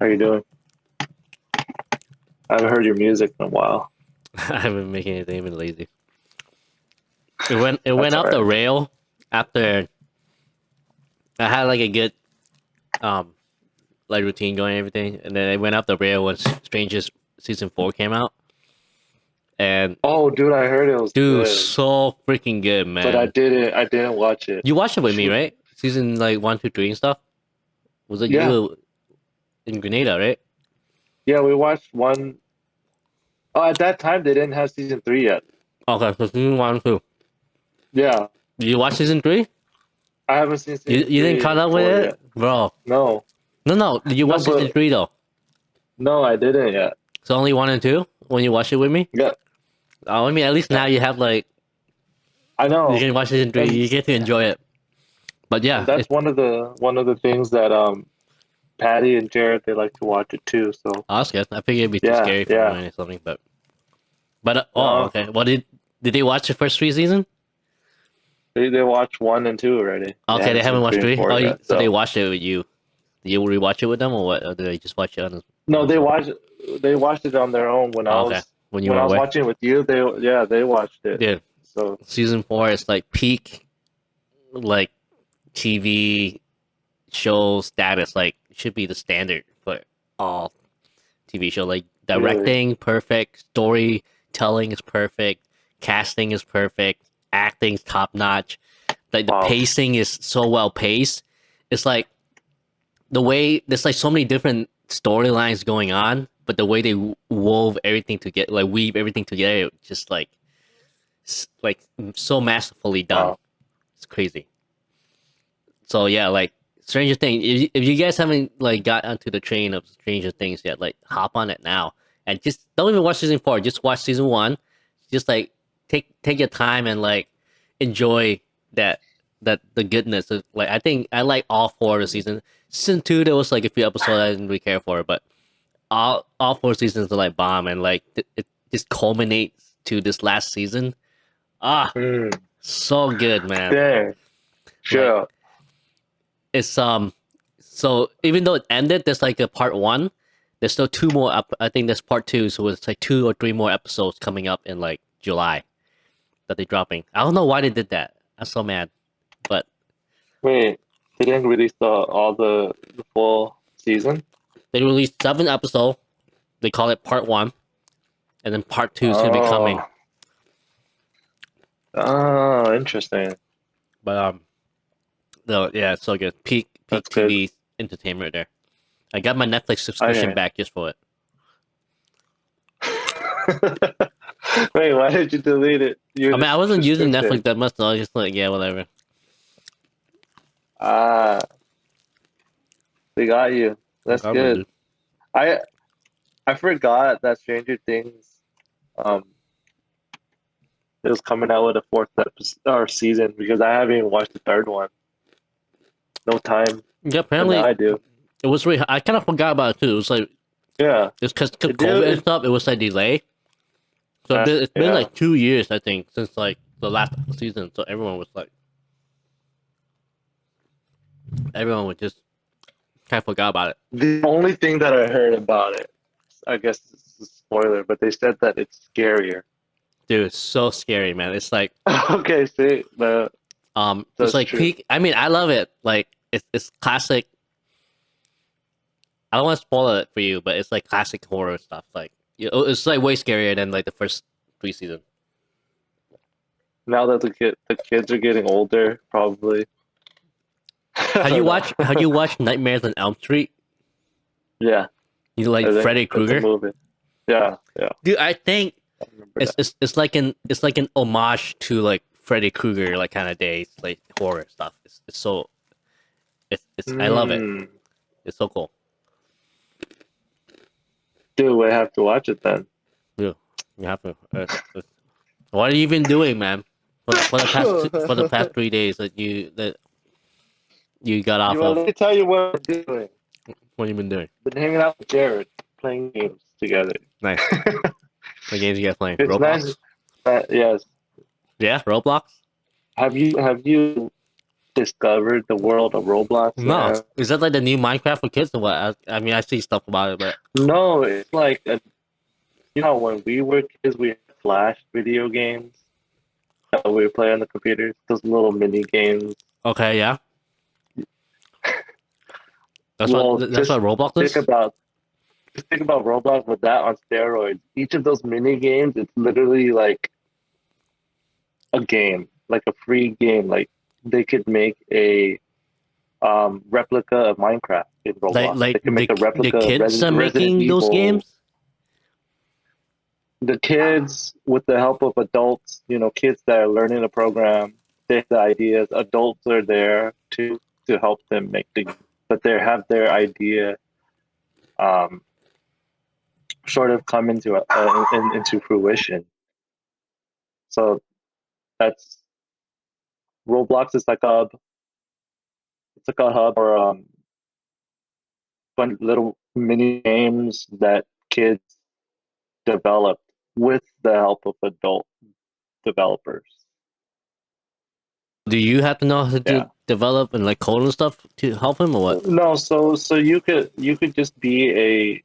How you doing? I haven't heard your music in a while. I haven't been making anything. Been lazy. It went That's all off the right. rail after I had like a good um like routine going and everything, and then it went off the rail when Strangers season 4 came out, and Oh, dude, I heard it was dude, good, so freaking good, but I man. didn't. I didn't watch it. You watched it with me, right? Season like 1, 2, 3 and stuff. Was it Yeah, you in Grenada, right? yeah, we watched one. Oh, at that time they didn't have season three yet. Okay, so season 1 and 2. Yeah, Did you watch season 3? I haven't seen You season you didn't three caught and up with four it, yet. bro? No, No. Did you no, watch season but 3 though? no, I didn't yet. So only 1 and 2 when you watch it with me. Yeah, I mean, at least yeah, now you have like I you know, can watch season 3. and You get to enjoy it. But and yeah, that's it's one of the things that Patty and Jared they like to watch it too. So that's good. I figured it'd be too yeah, scary for yeah. mine or something. But oh, No, okay. Well, did they watch the first 3 seasons? they watched one and two already. They Okay, they haven't seen haven't watched three and 3. four Oh, yet. so they So. watched it with you. Did you rewatch it with them or what? Or did they just watch it on No, they themselves? watched they watched it on their own when I Oh, okay, was when you when were I was away. watching it with you. They watched it. Dude, So season 4 is like peak like TV show status. Like should be the standard for all TV show. Like really, directing perfect, storytelling is perfect, casting is perfect, acting's top notch. Like the wow. pacing is so well paced. It's like the way there's like so many different storylines going on, but the way they wove everything together, like weave everything together, just like so masterfully done. Wow. It's crazy. So yeah, like Stranger Things. If you guys haven't like got onto the train of Stranger Things yet, like hop on it now and just don't even watch season 4. Just watch season 1. Just like take your time and like enjoy that the goodness. Of, like I think I like all 4 of the seasons. Season 2 there was like a few episodes I didn't really care for, but all 4 seasons are like bomb and like it just culminates to this last season. Ah, Mm, so good, man. dang. Like Sure. it's so even though it ended, there's like a part 1. There's still 2 more up. I think there's part 2, so it's like 2 or 3 more episodes coming up in like July that they're dropping. I don't know why they did that. I'm so mad. But Wait, they didn't release the full season? they released 7 episodes. They call it part 1, and then part 2 is gonna be coming. Oh, oh, interesting. But no, yeah, it's so good. Peak That's good. TV entertainment there. I got my Netflix subscription Okay. back just for it. Wait, why did you delete it? I Your mean, I wasn't using subscription. Netflix that much, so I was just like, yeah, whatever. Ah, they got you. That's Whatever, good. dude. I I forgot that Stranger Things um it was coming out with a fourth episode or season because I haven't even watched the third one. No time, Yeah, but now apparently I do. it was really. I kind of forgot about it too. It was like Yeah, it's because it COVID and did. stuff. It was like delay. So it's been Yeah, like 2 years, I think, since like the last season. So everyone was just kind of forgot about it. the only thing that I heard about it, I guess it's a spoiler, but they said that it's scarier. Dude, it's so scary, man. It's like Okay, see, but it's that's like true. peak. I mean, I love it. Like it's classic. I don't want to spoil it for you, but it's like classic horror stuff. Like it's like way scarier than like the first 3 seasons. Now that the kids are getting older, probably. I Have you don't know. watched Have you watched Nightmares on Elm Street? Yeah, You like I think Freddy that's a Krueger? movie. Yeah, yeah, Dude, I think I remember it's that. it's it's like an homage to like Freddy Krueger like kind of days like horror stuff. It's so it's I love it. Hmm. It's so cool. Do I have to watch it then? Yeah, you have to. What have you been doing, man? For the past 3 days that you got off Let of. me tell you what I'm doing. What have you been doing? Been hanging out with Jared, playing games together. Nice. What games you guys playing? It's nice. Roblox? Yes. Yeah, Roblox. Have you discovered the world of Roblox. No, is that like the new Minecraft for kids or what? I mean, I see stuff about it, but No, it's like when we were kids, we had Flash video games that we would play on the computers. Those little mini games. okay, yeah, Well, that's what Roblox think is. about just think about Roblox with that on steroids. Each of those mini games, it's literally like a game, like a free game. Like they could make a replica of Minecraft in Roblox. They Like can make a the replica of kids are Resident making those Evil. games. The kids, with the help of adults, kids that are learning the program, they have the ideas. Adults are there to help them make the game, but they have their idea um, sort of come into fruition. So that's Roblox is like a hub or fun little mini games that kids developed with the help of adult developers. Do you have to know how Yeah. to develop and like code and stuff to help him or what? No, so you could just be a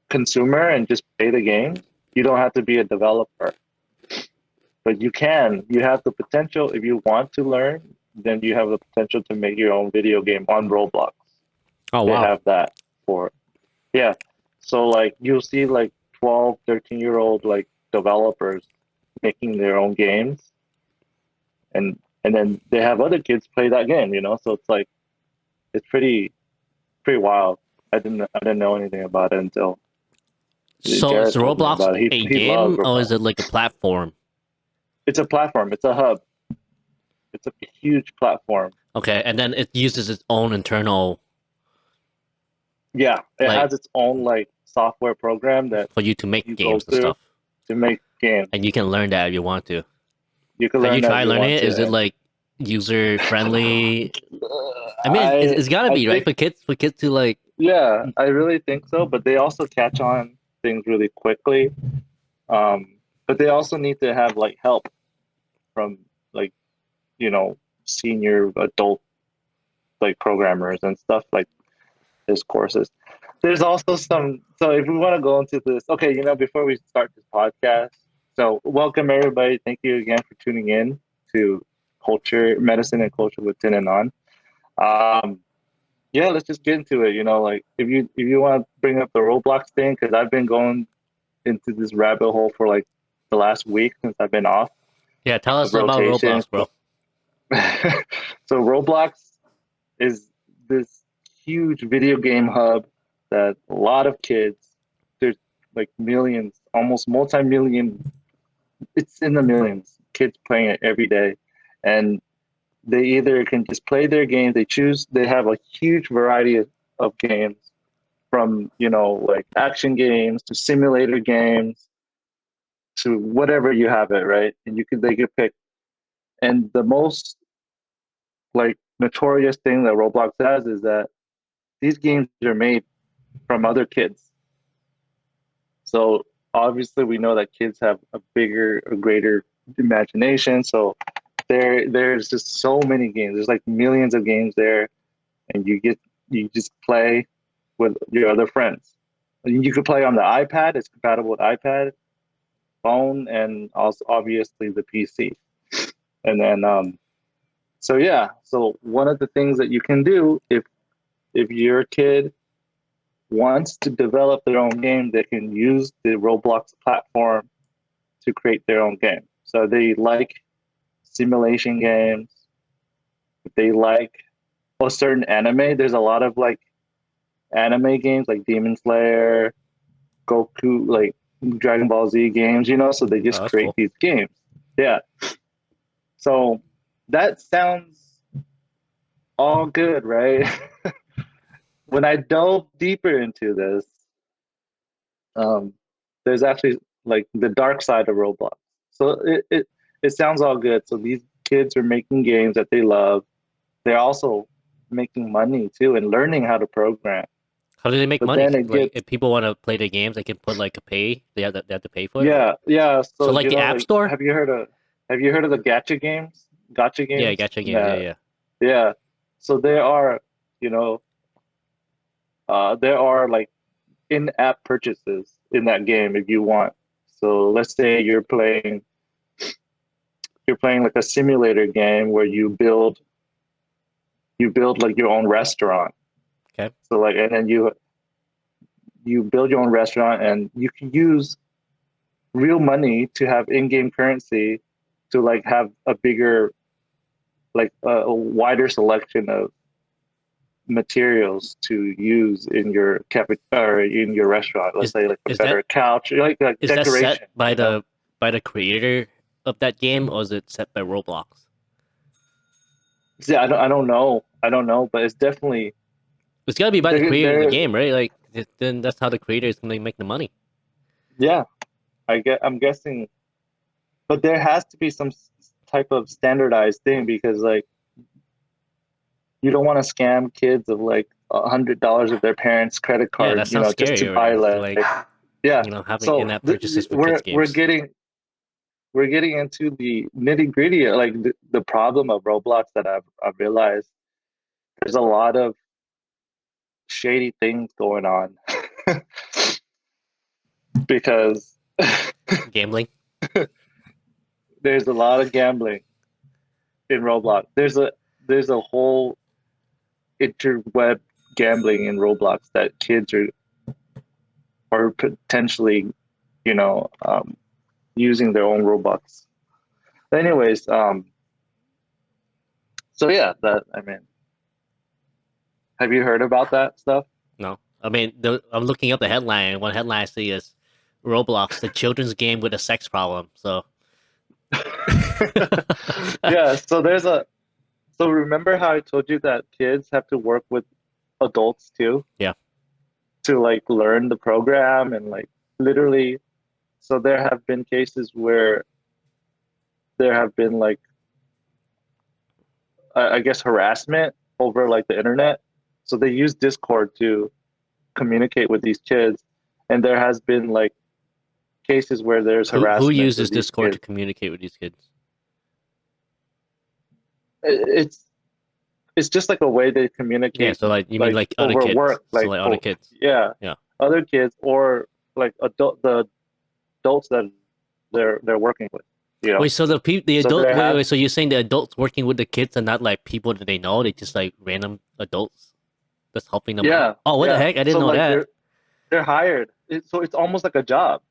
consumer and just play the game. You don't have to be a developer, but you can. You have the potential if you want to learn. Then you have the potential to make your own video game on Roblox. Oh They wow. have that for yeah. So like you'll see like 12, 13-year-old like developers making their own games, and then they have other kids play that game. So it's like it's pretty wild. I didn't know anything about it until So is Jared told me Roblox about it. a He loves game or Roblox. is it like a platform? It's a platform. It's a hub. It's a huge platform. Okay, and then it uses its own internal Yeah, it like has its own like software program that for you to make you go games and through stuff, to make games. and you can learn that if you want to. You can Have you learn that if tried you learning want it? Is to. it And like user friendly? I mean, I it's gotta I be right think for kids to like. yeah, I really think so. But they also catch on things really quickly. But they also need to have like help from like you know senior adult like programmers and stuff like his courses. There's also some. So if we want to go into this, okay, before we start this podcast, so welcome everybody. Thank you again for tuning in to Medicine and Culture with Tin and On. Um, yeah, let's just get into it. Like if you want to bring up the Roblox thing, because I've been going into this rabbit hole for like the last week since I've been off Yeah, tell of us about rotation. Roblox, bro. So Roblox is this huge video game hub that a lot of kids, there's like millions, almost multi-million, it's in the millions, kids playing it every day. And they either can just play their game, they have a huge variety of games from, like action games to simulator games to whatever you have it, right? And they could pick. And the most like notorious thing that Roblox has is that these games are made from other kids. So obviously we know that kids have a greater imagination. So there's just so many games. There's like millions of games there, and you just play with your other friends. You can play on the iPad. It's compatible with iPad, phone, and also obviously the PC. And then so yeah. So one of the things that you can do if your kid wants to develop their own game, they can use the Roblox platform to create their own game. So they like simulation games. They like a certain anime. There's a lot of like anime games like Demon Slayer, Goku, like Dragon Ball Z games. So they Oh, just that's create cool. these games. Yeah. So that sounds all good, right? When I dove deeper into this, um, there's actually like the dark side of Roblox. So it sounds all good. So these kids are making games that they love. They're also making money too and learning how to program. How do they make But money? then it Like, gets if people want to play the games, they can put like a pay. They have to pay for it. Or what? yeah. So So like the App like Store. have you heard of the gacha games? Gotcha Yeah, games gacha games. Yeah, that yeah. Yeah. So you know, there are like in-app purchases in that game if you want. So let's say you're playing like a simulator game where you build like your own restaurant. Okay. So like and then you build your own restaurant and you can use real money to have in-game currency to like have a bigger like a wider selection of materials to use in your cafe or in your restaurant. Let's Is say like a is that better couch, like is that set decoration, by you know? the creator of that game, or is it set by Roblox? See, I don't know. I don't know, but it's definitely It's gotta be by the creator of the they're game, right? Like then that's how the creator is gonna make the money. yeah, I'm guessing, but there has to be some type of standardized thing because like you don't want to scam kids of like $100 of their parents' credit Yeah, card, that sounds just scary to buy already. To like like yeah. having So in-app purchases for kids we're games. getting into the nitty gritty, like the problem of Roblox that I've realized. There's a lot of shady things going on because Gambling. there's a lot of gambling in Roblox. There's a whole interweb gambling in Roblox that kids are potentially, you know, using their own Robux. Anyways, so yeah, that I mean, have you heard about that stuff? No, I mean I'm looking up the headline. And one headline I see is Roblox, the children's game with a sex problem. So Yeah, so remember how I told you that kids have to work with adults too yeah, to like learn the program and like literally so there have been cases where there have been like I guess harassment over like the internet. So they use Discord to communicate with these kids and there has been like cases where there's who harassment uses of these Discord to kids. communicate with these kids? It's it's just like a way they Yeah, communicate so like you mean like like other over kids? work So like like other oh kids? yeah Yeah. other kids or like the adults that they're working with, you know. Wait, so the So adult there wait, have wait, so you're saying the adults working with the kids are not like people that they know, they just like random adults that's helping them out? yeah Oh, what the yeah heck? I didn't so know like that. they're hired so it's almost like a job.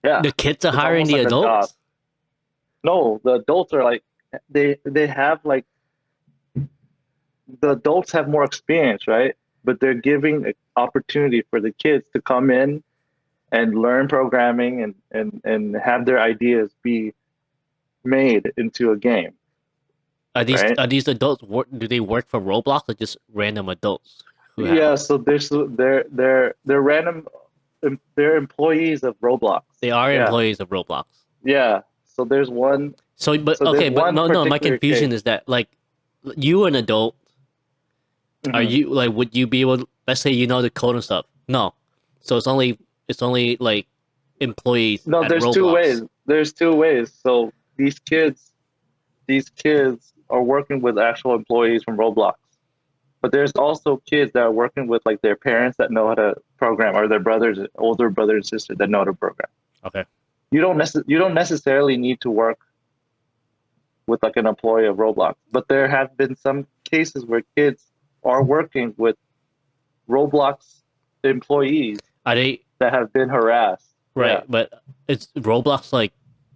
Yeah, The kids are it's hiring almost the like a job. adults? No, the adults are like they have like the adults have more experience, right? But they're giving an opportunity for the kids to come in and learn programming and have their ideas be made into a game, right? Are these adults work do they work for Roblox or just random adults who have Yeah, so they're random they're employees of Roblox. they are Yeah. employees of Roblox? Yeah. So So but there's okay, but one no, my particular confusion case. is that like you an adult, are Hmm. you like would you be able to, let's say you know the code and stuff? No. So it's only like employees No, at there's two ways. Roblox. There's two ways. So these kids are working with actual employees from Roblox. But there's also kids that are working with like their parents that know how to program or their brothers, older brother and sister that know how to program. Okay. You don't necessarily need to work with like an employee of Roblox, but there have been some cases where kids are working with Roblox employees Are they that have been harassed. right? Yeah. But it's Roblox like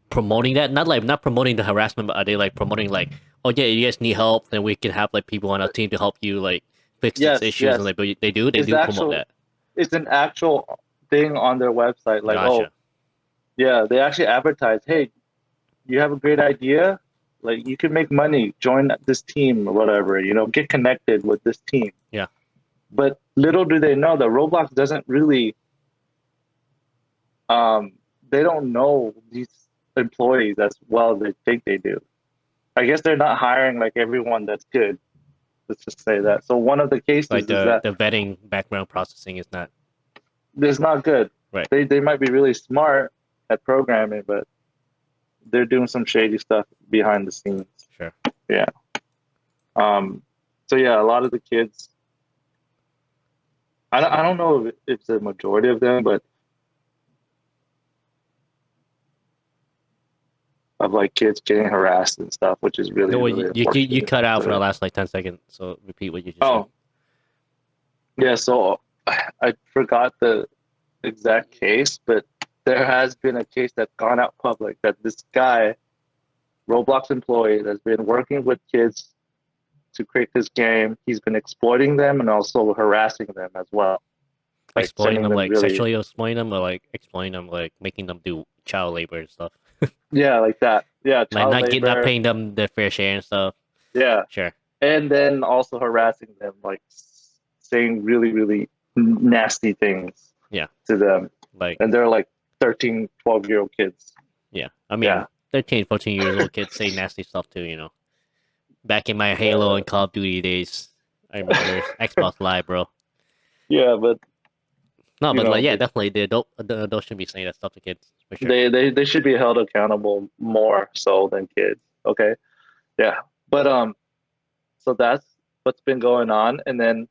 promoting that? Not promoting the harassment, but are they like promoting like, oh yeah, you guys need help, then we can have like people on our team to help you like fix these Yes, issues, and yes. like they It's do promote actual that. it's an actual thing on their website. Like, oh Gotcha. yeah, they actually advertise, hey, you have a great idea? Like you can make money, join this team or whatever, get connected with this team. Yeah. But little do they know that Roblox doesn't really um they don't know these employees as well as they think they do. I guess they're not hiring like everyone that's good. Let's just say that. So one of the Like cases is that the vetting background processing is not it's not good. right. They might be really smart at programming, but they're doing some shady stuff behind the scenes. Sure. Yeah. So yeah, a lot of the kids. I don't know if it's a majority of them, but of like kids getting harassed and stuff, which is No, really well, really you unfortunate. cut out for the To, last like 10 seconds. So repeat what you just said. oh yeah, so I forgot the exact case, but there has been a case that's gone out public that this guy, Roblox employee, that's been working with kids to create this game. He's been exploiting them and also harassing them as well, like Exploiting sending them them like really, sexually exploiting them or like exploiting them like making them do child labor and stuff. yeah, like that, yeah, Like child not labor, paying them their fair share and stuff. yeah, Sure. and then also harassing them, like saying really really nasty things Yeah. to them, Like and they're like 13, 12-year-old kids. yeah. I mean Yeah, 13, 14 years old kids say nasty stuff too, you know. Back in my Halo and Call of Duty days, I remember Xbox Live, bro. yeah, but No, you but like know, yeah, definitely the adults should be saying that stuff to kids for sure. they should be held accountable more so than kids. Okay, yeah, but so that's what's been going on, and then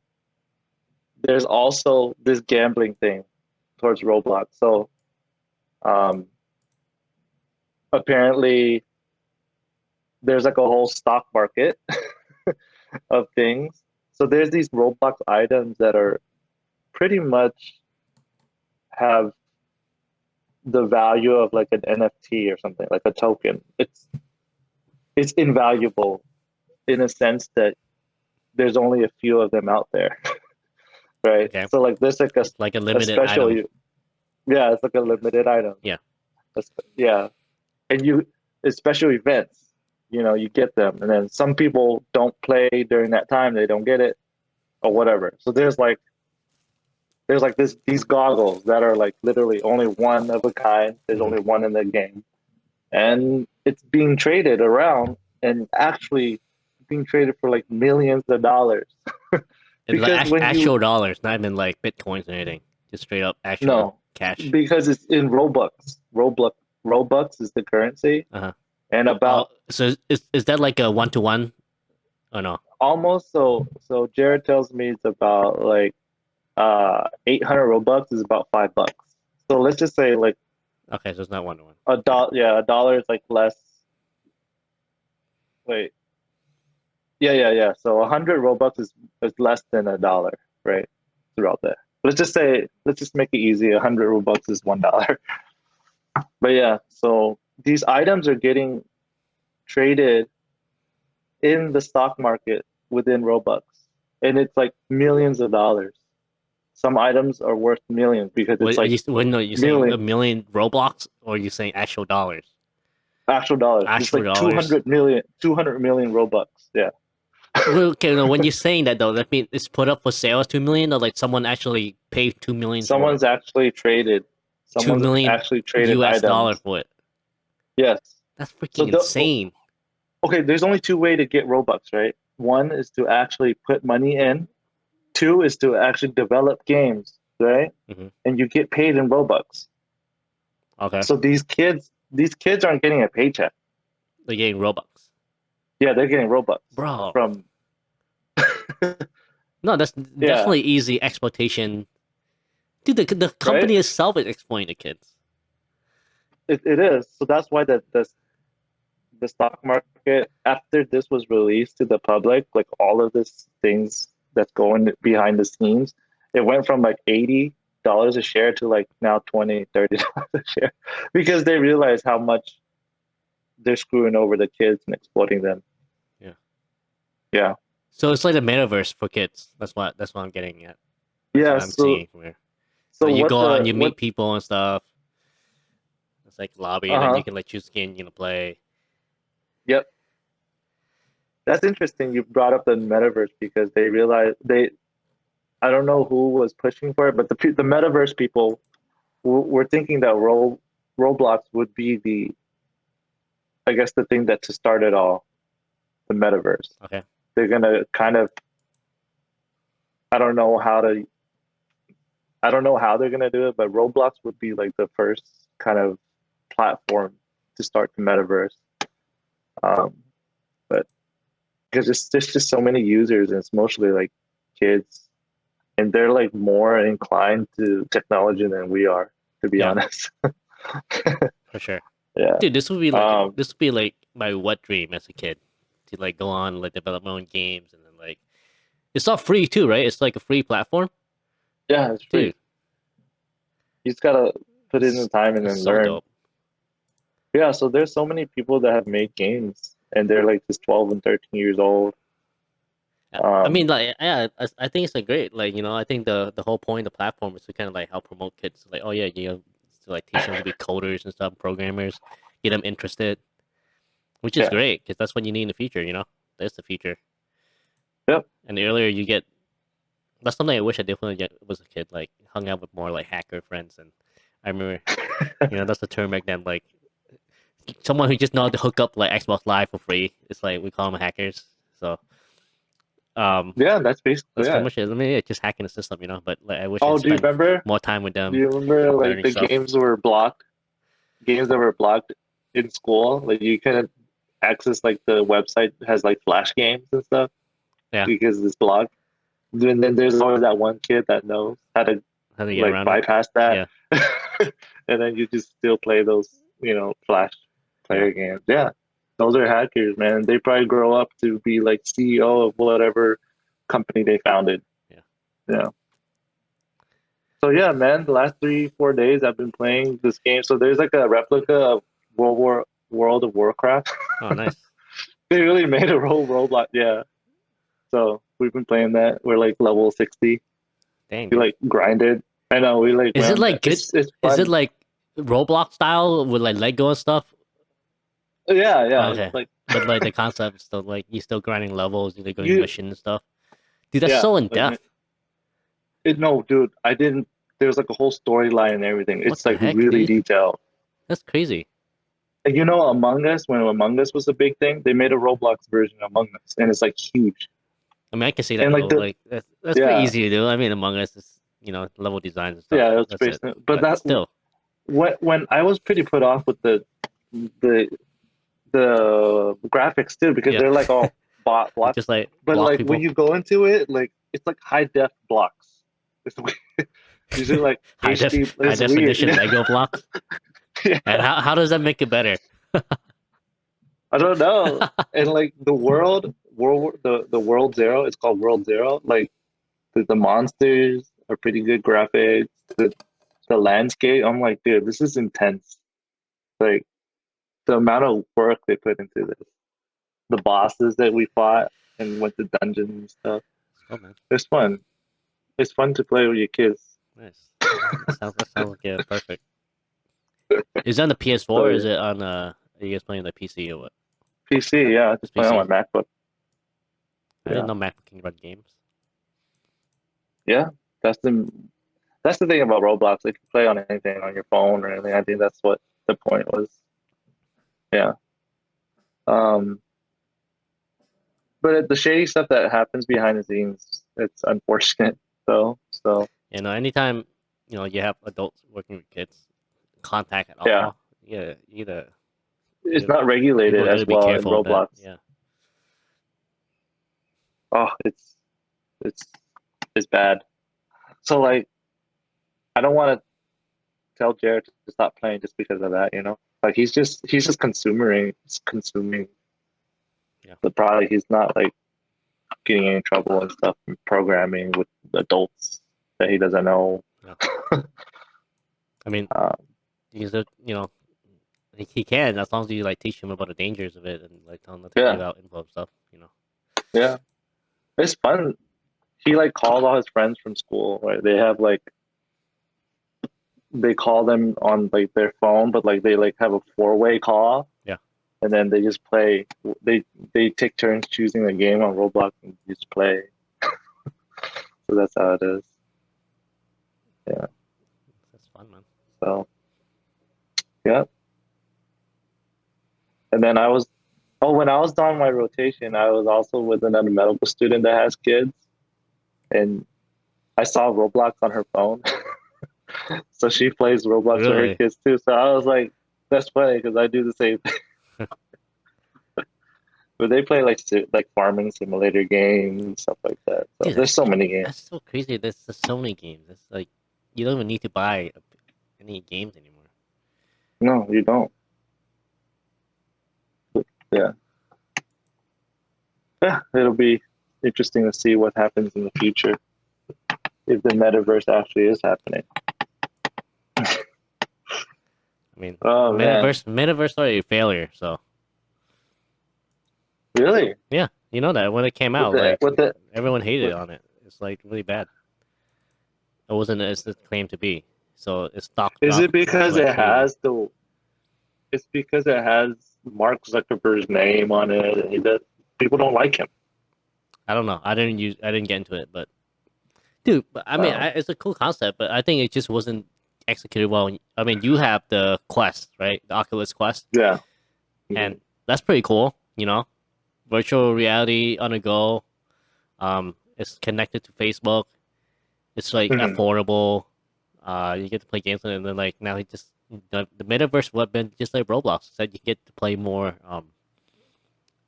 there's also this gambling thing towards Roblox. So um, apparently there's like a whole stock market of things. So there's these Roblox items that are pretty much have the value of like an NFT or something, like a token. It's invaluable in a sense that there's only a few of them out there, right? Okay. So like there's like It's like a a limited special, item. yeah, it's like a limited item. Yeah. Yeah, and you, it's special events, you know, you get them, and then some people don't play during that time, they don't get it or whatever. So there's like these goggles that are like literally only one of a kind. There's Mhm. only one in the game, and it's being traded around, and actually being traded for like millions of dollars. It's like Because when you actual dollars, not even like bitcoins or anything. Just straight up actual no, cash. because it's in Robux. Robux is the currency, Uh huh. and Oh, about so is that like a 1-to-1 or no? almost so Jared tells me it's about like 800 Robux is about $5. So let's just say like Okay, so it's not 1-to-1. a dollar, yeah, a dollar is like less. Wait, yeah. So 100 Robux is less than a dollar, right? Throughout that. Let's just make it easy. 100 Robux is $1. But yeah, so these items are getting traded in the stock market within Robux, and it's like millions of dollars. Some items are worth millions because What it's are like you? What, no, you saying a millions million Roblox, or are you saying actual dollars? actual dollars. It's Actual like dollars. 200 million Robux. Yeah. Well, okay, no. When you're saying that though, that means it's put up for sale as 2 million, or like someone actually paid 2 million for it. Someone's actually traded. two Someone's million actually traded U.S. dollar items. for it. Yes. That's So freaking insane. okay, there's only two ways to get Robux, right? One is to actually put money in. Two is to actually develop games, right? Hmm. And you get paid in Robux. Okay, So these kids aren't getting a paycheck. they're getting Robux, Yeah, they're getting Robux bro. from No, that's yeah, definitely easy exploitation. Dude, the right? company itself is exploiting the kids. It is. So that's why the stock market after this was released to the public, like all of this things that's going behind the scenes, it went from like $80 a share to like now 20, $30 a share because they realize how much they're screwing over the kids and exploiting them. Yeah. Yeah. So it's like the metaverse for kids. That's what I'm getting at. That's Yeah. what I'm seeing from here. So Like you what go on, the you what meet people and stuff. It's like lobby, and then you uh-huh. can like choose skin, play. Yep. That's interesting. You brought up the metaverse because they realized they I don't know who was pushing for it, but the metaverse people were thinking that Roblox would be the I guess the thing that to start it all, the metaverse. Okay. They're gonna kind of I don't know how to I don't know how they're gonna do it, but Roblox would be like the first kind of platform to start the metaverse. Um, but because there's just so many users, and it's mostly like kids, and they're like more inclined to technology than we are, to be Yeah, honest. for sure. Yeah. Dude, Um. this would be like my wet dream as a kid to like go on like develop my own games and then like it's all free too, right? It's like a free platform, Yeah, it's free. dude. You just gotta put in the time and It's then so learn. dope. Yeah. So there's so many people that have made games, and they're like just 12 and 13 years old. I mean, Um. like, yeah, I think it's a great, like, I think the whole point of the platform is to kind of like help promote kids, like, oh yeah, to like teach them to be coders and stuff, programmers, get them interested, which is Yeah. great because that's what you need in the future. That's the future. Yep. And the earlier you get, that's something I wish I definitely was a kid, like hung out with more like hacker friends. And I remember, that's the term back then, like someone who just know how to hook up like Xbox Live for free. It's like we call them hackers. So um, Yeah. That's basically that's pretty it. much it. I mean, yeah, just hacking the system, But like, I wish I Oh, do you spent remember? more time with Do them, you remember like learning the stuff. games were blocked? Games that were blocked in school, like you couldn't access like the website has like flash games and stuff Yeah, because it's blocked. And then there's always that one kid that knows how to how to get like around it. bypass that, Yeah, and then you just still play those, flash yeah, player games. Yeah, those are hackers, man. They probably grow up to be like CEO of whatever company they founded. yeah. Yeah. So yeah, man, the last 3 4 days I've been playing this game. So there's like a replica of World of Warcraft. Oh, nice. They really made a whole Roblox. Yeah. So we've been playing that. We're like level 60. Dang, We dude. like grinded. I know we like Is went it on that. like good? It's Is it fun. like Roblox style with like Lego and stuff? Yeah, Oh, yeah. It's okay, like but like the concept is still like you're still grinding levels, you're going you. mission and stuff. Dude, that's Yeah. so in Like depth. no, dude. I didn't. There's like a whole storyline and everything. What It's the like heck, really dude? detailed. That's crazy. Like, Among Us, when Among Us was a big thing, they made a Roblox version of Among Us, and it's like huge. I mean, I can see that And like though. the Like that's pretty yeah, easy to do. I mean, Among Us is level designs and stuff. yeah, it's That's it. based. But But that still, when I was pretty put off with the the graphics too, because yeah, they're like all you blocks. just like But block like when people. you go into it, like it's like high def blocks. It's usually like HD. High It's weird. definition Lego blocks. And Yeah, how does that make it better? I don't know. And like the World Zero. It's called World Zero. Like the monsters are pretty good graphics. The landscape. I'm like, dude, this is intense. Like the amount of work they put into this. The bosses that we fought and went to dungeons and stuff. Oh man, It's fun. It's fun to play with your kids. nice. That sounds like perfect. Is it on the PS4 So or yeah. is it on are you guys playing the PC or what? PC, yeah, I Just just play on PC. my MacBook. I didn't Yeah. know Mac can run games. Yeah. That's the thing about Roblox. If you play on anything on your phone or anything, I think that's what the point was. Yeah. Um but the shady stuff that happens behind the scenes, it's unfortunate though. So Anytime you have adults working with kids, contact at yeah. all. Yeah, It's not people regulated as gotta be well in careful of that. Roblox. Yeah, Oh, it's it's bad. So like I don't want to tell Jared to stop playing just because of that. Like he's just consuming yeah. the product. He's not like getting in trouble and stuff from programming with adults that he doesn't know. Yeah. I mean, Uh, he's he can as long as you like teach him about the dangers of it and like tell him not to give yeah, out info and stuff. yeah, it's fun. He like calls all his friends from school. Right? They have like they call them on like their phone, but like they like have a four-way call, Yeah. and then they just play. They take turns choosing a game on Roblox and just play. So that's how it is. Yeah. That's fun, man. So yeah. And then when I was on my rotation, I was also with another medical student that has kids, and I saw Roblox on her phone. So she plays Roblox with her Really? kids too. So I was like, that's funny because I do the same thing. but they play like farming simulator games, stuff like that. So Dude, there's so many games. that's so crazy. There's just so many games. It's like you don't even need to buy any games anymore. No, you don't. Yeah, yeah. It'll be interesting to see what happens in the future if the metaverse actually is happening. I mean, Oh man, metaverse are a failure. So really? yeah, you know that when it came With out, like the everyone hated with, on it. It's like really bad. It wasn't as it claimed to be. So its stock is it dropped because like it crazy. has the? It's because it has Mark Zuckerberg's name on it, and people don't like him. I don't know. I didn't get into it, but dude, but I mean, Um, it's a cool concept, but I think it just wasn't executed well. I mean, you have the Quest, right? The Oculus Quest, yeah. and Mhm. that's pretty cool. You know, virtual reality on the go. It's connected to Facebook. It's like Mhm. affordable. You get to play games on it, and then like now he just the metaverse would have been just like Roblox. Said you get to play more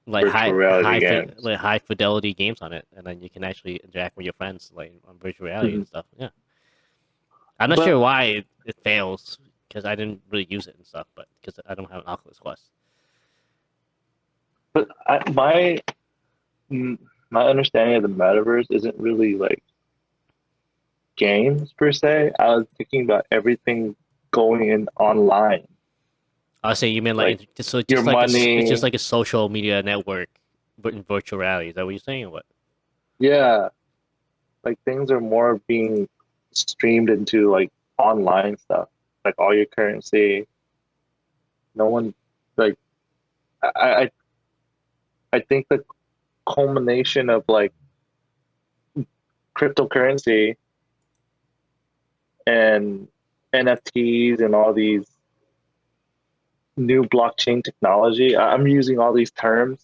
like Virtual reality games. high fidelity games on it, and then you can actually interact with your friends like on virtual reality and Mhm. stuff. Yeah, I'm not sure But why it fails because I didn't really use it and stuff, but because I don't have an Oculus Quest. mm, my understanding of the metaverse isn't really like games per se. I was thinking about everything going in online, I was saying you mean like like so your just like it's just money. like a social media network, but in virtual reality. Is that what you're saying or what? Yeah, like things are more being streamed into like online stuff, like all your currency. No one like I I I think the culmination of like cryptocurrency and NFTs and all these new blockchain technology. I'm using all these terms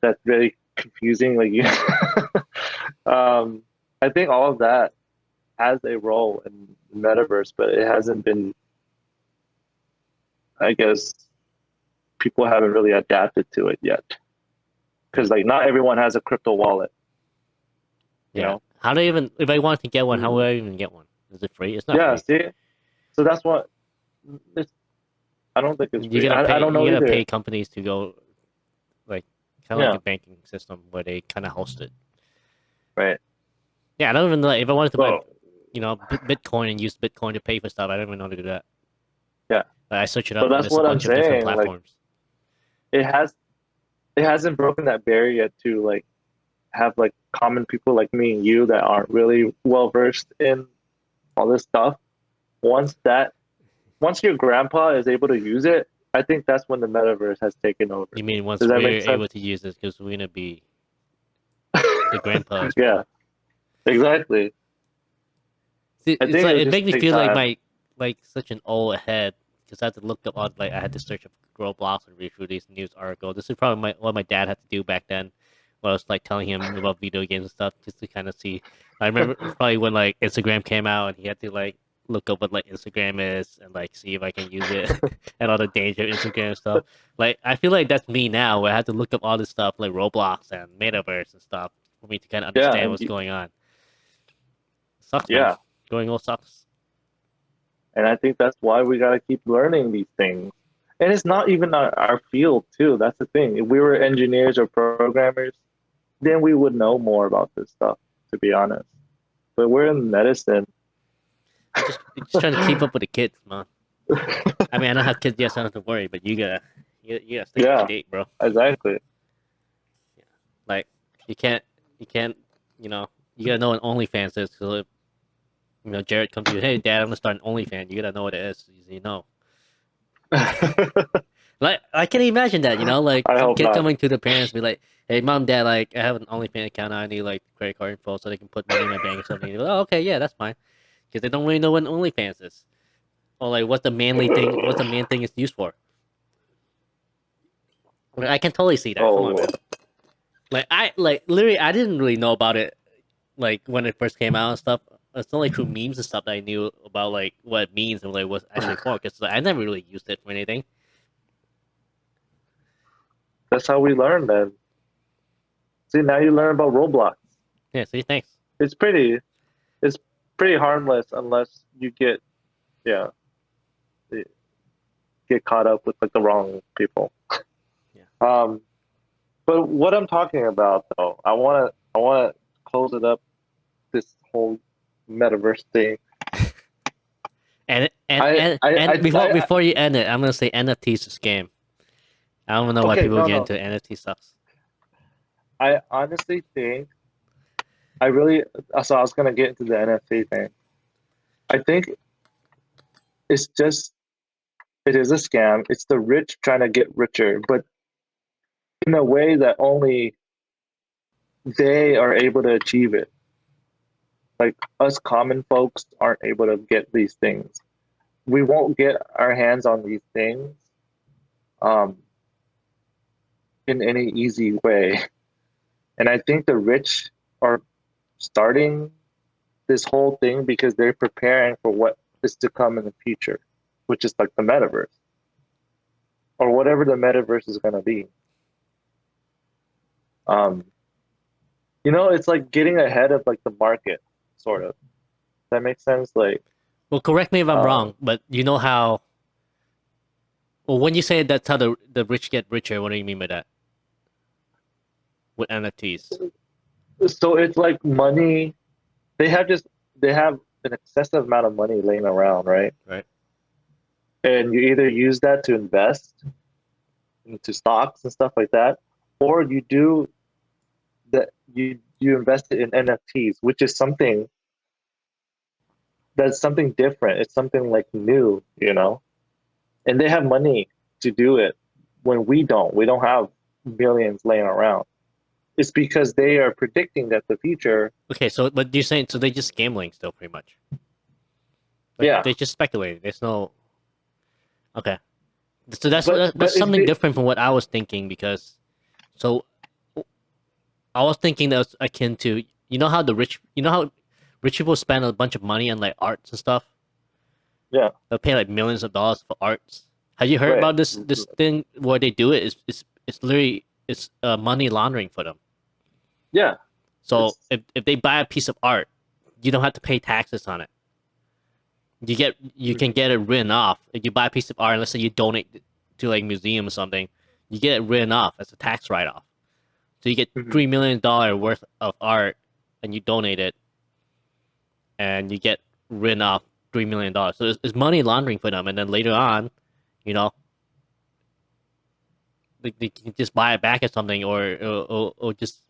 that's very confusing. Like you, um, I think all of that has a role in the metaverse, but it hasn't been. I guess people haven't really adapted to it yet Yeah, because like not everyone has a crypto wallet. You yeah. know? How do I even if I wanted to get one? How Mm. would I even get one? Is it free? It's not Yeah. free. See, so that's what. It's, I don't think it's free. I don't know You gotta either. pay companies to go like kind of like Yeah. a banking system where they kind of host it. Right. Yeah, I don't even know if I wanted to buy Well. Bitcoin and use Bitcoin to pay for stuff. I don't even know how to do that. Yeah. Like, I search it But up and that's there's a what I'm bunch of different saying. Like platforms. it has. It hasn't broken that barrier yet to like have like common people like me and you that aren't really well versed in all this stuff. Once that once your grandpa is able to use it, I think that's when the metaverse has taken over. You mean Does once that we're make sense? able to use this because we're gonna be the grandpas, bro. Yeah, exactly. See, I it's think like it'll it just makes me take feel like time. my like such an old head because I had to look up on like I had to search up Roblox and read through these news articles. This is probably what my dad had to do back then. When I was like telling him about video games and stuff, just to kind of see. I remember it's probably when like Instagram came out and he had to like look up what like Instagram is and like see if I can use it and all the danger of Instagram and stuff. Like I feel like that's me now, where I have to look up all this stuff like Roblox and Metaverse and stuff for me to kind of Yeah, understand what's going on. Sucks, man. yeah, Going all sucks. and I think that's why we gotta keep learning these things. And it's not even our field too. That's the thing. If we were engineers or programmers, then we would know more about this stuff. To be honest, but we're in medicine. You're just trying to keep up with the kids, man. I mean, I don't have kids yet, so I don't have to worry. But you gotta stay up to Yeah, date, bro. exactly. Yeah. Like you can't, you can't, you know, you gotta know what OnlyFans is. So if Jared comes to you, hey, Dad, I'm gonna start an OnlyFans. You gotta know what it is. So you know. I Like I can imagine that, like some hope kid not. coming to the parents, be like, "Hey, mom, dad, like I have an OnlyFans account. I need like credit card info so they can put money in my bank or something." Like, oh, okay, yeah, that's fine, because they don't really know what an OnlyFans is or like what the manly thing, what the man thing is used for. Like, I can totally see that. Come on, Oh, man. Like I like literally, I didn't really know about it like when it first came out and stuff. It's only through memes and stuff that I knew about like what it means and like what's actually for. Because like, I never really used it for anything. That's how we learn, man. See, now you learn about Roblox. Yeah. See, thanks. It's pretty, it's pretty harmless unless you yeah, get caught up with like the wrong people. Yeah. Um, but what I'm talking about though, I wanna close it up. This whole metaverse thing. And and I and I and I, I before you end it, I'm gonna say NFTs is a scam. I don't know why okay, people no, get no. into NFT stuff. I honestly think I really. So I was gonna get into the NFT thing. I think it's just it is a scam. It's the rich trying to get richer, but in a way that only they are able to achieve it. Like us common folks aren't able to get these things. We won't get our hands on these things um, in any easy way. And I think the rich are starting this whole thing because they're preparing for what is to come in the future, which is like the metaverse or whatever the metaverse is going to be. Um, it's like getting ahead of like the market, sort of. That makes sense. Like, Well, correct me if I'm um, wrong, but you know how? Well, when you say that's how the rich get richer, what do you mean by that? With NFTs, so it's like money. They have just they have an excessive amount of money laying around, right? right? And you either use that to invest into stocks and stuff like that, or you do that you invest it in NFTs, which is something that's something different. It's something like new. And they have money to do it when we don't. We don't have millions laying around. It's because they are predicting that the future, Okay, so but you're saying so they just gambling still pretty much. Like yeah. they just speculating. There's no okay. So that's But that's but it's something different from what I was thinking because so I was thinking that was akin to how how rich people spend a bunch of money on like arts and stuff. yeah, They'll pay like millions of dollars for arts. Have you heard right. about this thing where they do it? It's literally it's money laundering for them. Yeah, So it's if they buy a piece of art, you don't have to pay taxes on it. You can mhm, get it written off. If you buy a piece of art, let's say you donate to like museum or something, you get it written off as a tax write off. So you get mhm, $3 million worth of art, and you donate it, and you get written off $3 million. So it's money laundering for them. And then later on, you know, they can just buy it back or something, or just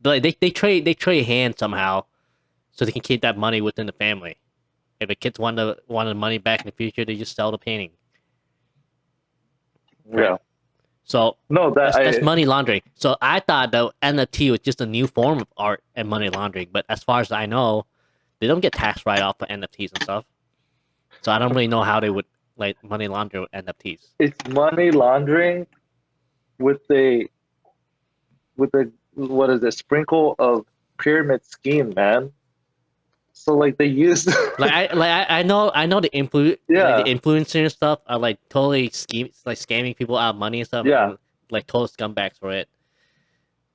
like they trade hands somehow, so they can keep that money within the family. If the kids want the money back in the future, they just sell the painting, right? yeah. So No, that that's I money laundering. So I thought that NFT was just a new form of art and money laundering, but as far as I know, they don't get tax write off for NFTs and stuff. So I don't really know how they would like money launder with NFTs. it's money laundering with a what is it, sprinkle of pyramid scheme, man. So like they use I know the yeah, influencer and stuff are like totally scamming people out of money and stuff yeah. and like total scumbags for it.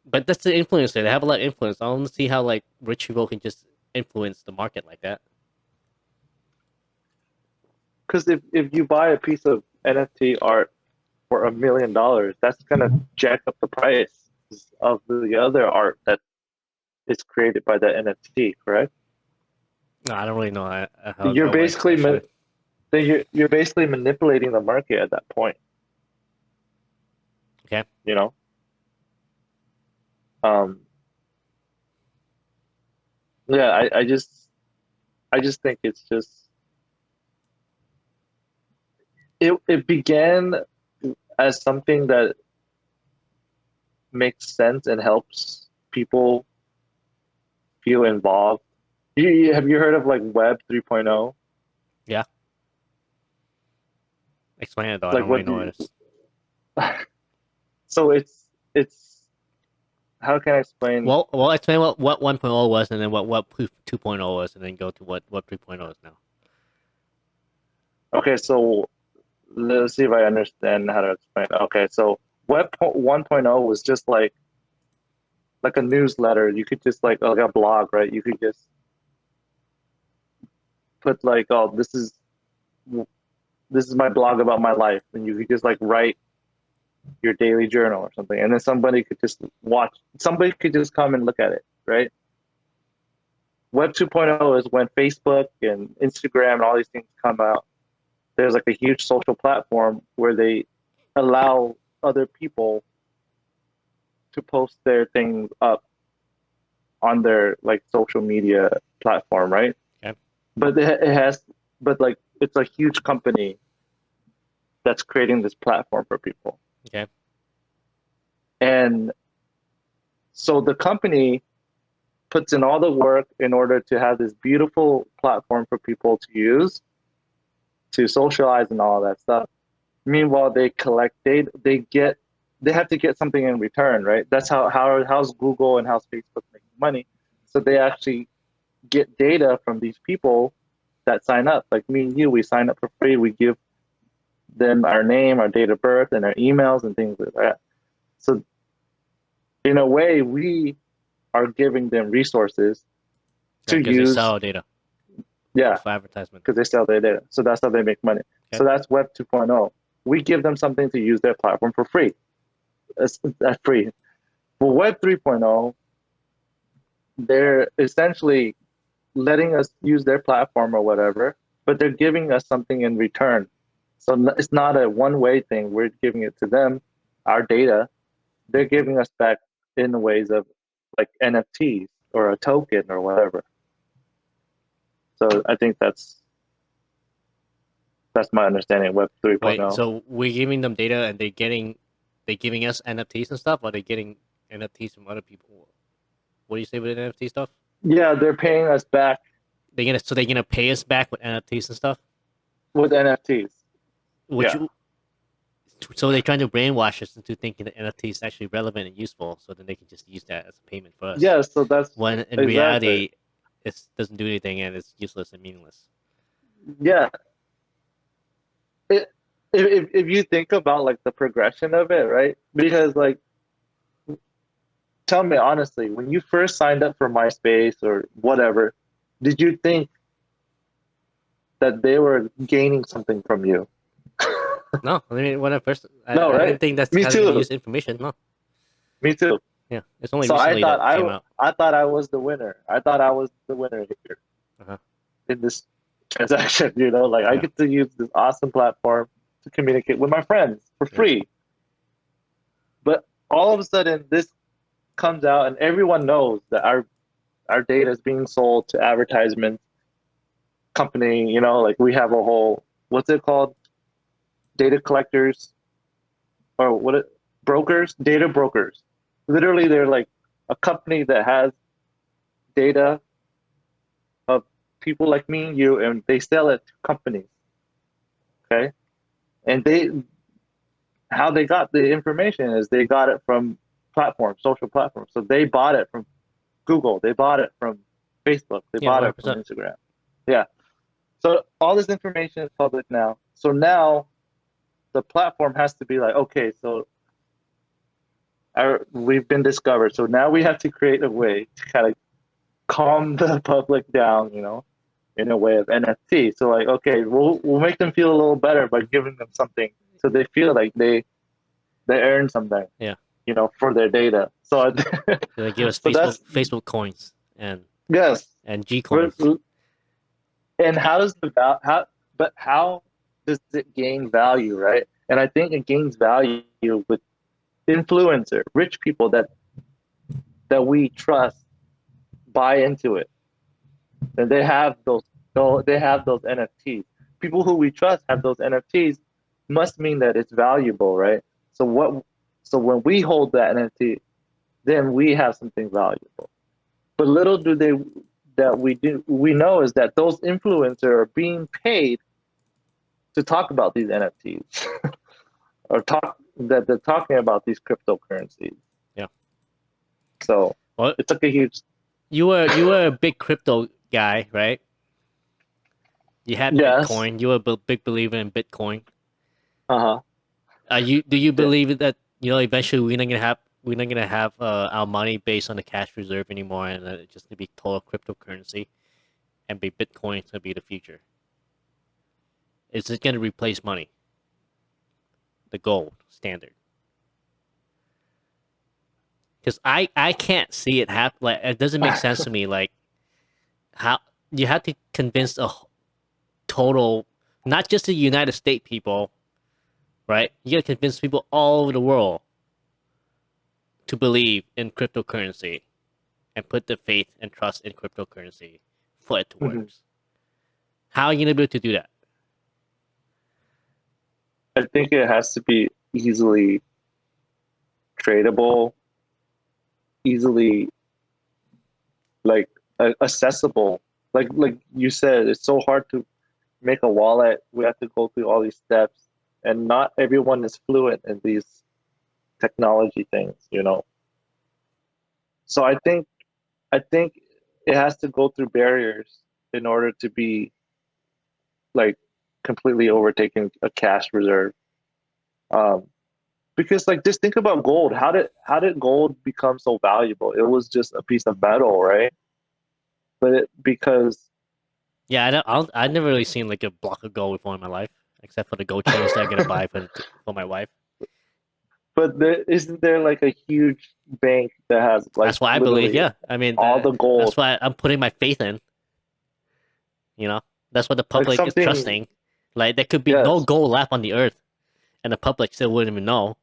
But that's the influencer. They have a lot of influence. I don't see how like rich people can just influence the market like that. Because if you buy a piece of NFT art for $1 million, that's gonna jack up the price of the other art that is created by the NFT, correct? No, I don't really know how You're that works basically actually. then you're basically manipulating the market at that point, Okay. you know? Um, yeah, I just think it's just it began as something that makes sense and helps people feel involved. Have you heard of like Web 3.0? Yeah. Explain it though. I Like don't really what know do what it is. so it's how can I explain? Well, explain what 1.0 was, and then what 2.0 was, and then go to what 3.0 is now. Okay, so let's see if I understand how to explain. Okay, so 1.0 was just like a newsletter. You could just like a blog, right? You could just put like, oh, this is my blog about my life, and you could just like write your daily journal or something, and then somebody could just watch. Somebody could just come and look at it, right? Web 2.0 is when Facebook and Instagram and all these things come out. There's like a huge social platform where they allow other people to post their things up on their like social media platform, right? Okay. But it has, but like it's a huge company that's creating this platform for people. Okay. And so the company puts in all the work in order to have this beautiful platform for people to use to socialize and all that stuff. Meanwhile, they collect data. They have to get something in return, right? That's how's Google and how's Facebook making money. So they actually get data from these people that sign up. Like me and you, we sign up for free. We give them our name, our date of birth, and our emails and things like that. So in a way, we are giving them resources to Because they use. sell data Yeah, for advertisement. because they sell their data. So that's how they make money. Okay. So that's Web 2.0. We give them something to use their platform for free. That's free. For Web 3.0, they're essentially letting us use their platform or whatever, but they're giving us something in return. So it's not a one-way thing. We're giving it to them, our data. They're giving us back in the ways of like NFTs or a token or whatever. So I think that's my understanding of Web 3.0. Wait, so we're giving them data and they giving us NFTs and stuff, or they getting NFTs from other people? What do you say with NFT stuff? Yeah, they're paying us back They're gonna pay us back with NFTs and stuff? with NFTs. Which Yeah. So they're trying to brainwash us into thinking that NFT is actually relevant and useful, so then they can just use that as a payment for us. Yeah, so that's When in exactly. reality, it doesn't do anything and it's useless and meaningless. Yeah. If you think about like the progression of it, right? Because like, tell me honestly, when you first signed up for MySpace or whatever, did you think that they were gaining something from you? No, I mean when I first, No, I right? didn't think that's Me how they're gonna too. use information. No, Me too. yeah, it's only So recently that came out. I thought I was the winner. I thought I was the winner here Uh-huh. in this transaction. You know, like I Yeah. get to use this awesome platform to communicate with my friends for Yeah. free. But all of a sudden, this comes out, and everyone knows that our data is being sold to advertisement company. You know, like we have a whole, what's it called, data collectors, or brokers, data brokers. Literally, they're like a company that has data of people like me and you, and they sell it to companies. Okay, and how they got the information is they got it from platforms, social platforms. So they bought it from Google, they bought it from Facebook, they Yeah, bought it from 100%. Instagram. Yeah. So all this information is public now. So now the platform has to be like, okay, so we've been discovered. So now we have to create a way to kind of calm the public down, you know, in a way of NFT. So like, okay, we'll make them feel a little better by giving them something, so they feel like they earn something, Yeah. you know, for their data. So They give us so that's Facebook coins and yes. G coins. And how does how does it gain value, right? And I think it gains value with rich people that we trust buy into it, and they have those NFTs. People who we trust have those NFTs must mean that it's valuable, right? So when we hold that NFT, then we have something valuable. But little do they that we know is that those influencers are being paid to talk about these NFTs or that they're talking about these cryptocurrencies. Yeah. So Well, it's like a huge. you were a big crypto guy, right? You had Yes. Bitcoin. You were a big believer in Bitcoin. Uh huh. Do you Yeah. believe that eventually we're not gonna have our money based on the cash reserve anymore, and it's just gonna be total cryptocurrency, and be Bitcoin's gonna be the future. It's just gonna replace money, the gold standard. Because I can't see it happen. Like it doesn't make sense to me. Like how you have to convince total, not just the United States people, right? You gotta convince people all over the world to believe in cryptocurrency and put the faith and trust in cryptocurrency for it to work. Mhm. How are you gonna be able to do that? I think it has to be easily tradable, easily like accessible. Like you said, it's so hard to make a wallet. We have to go through all these steps, and not everyone is fluent in these technology things. So I think it has to go through barriers in order to be like completely overtaking a cash reserve. Um, because like just think about gold. How did gold become so valuable? It was just a piece of metal, right? But because Yeah, I've never really seen like a block of gold before in my life, except for the gold chains that I'm gonna buy for my wife. but there isn't there like a huge bank that has like That's why I believe. literally Yeah, I mean all the that's gold, why I'm putting my faith in. You know, that's what the like public is something. trusting. Like there could be no Yes. gold left on the earth, and the public still wouldn't even know.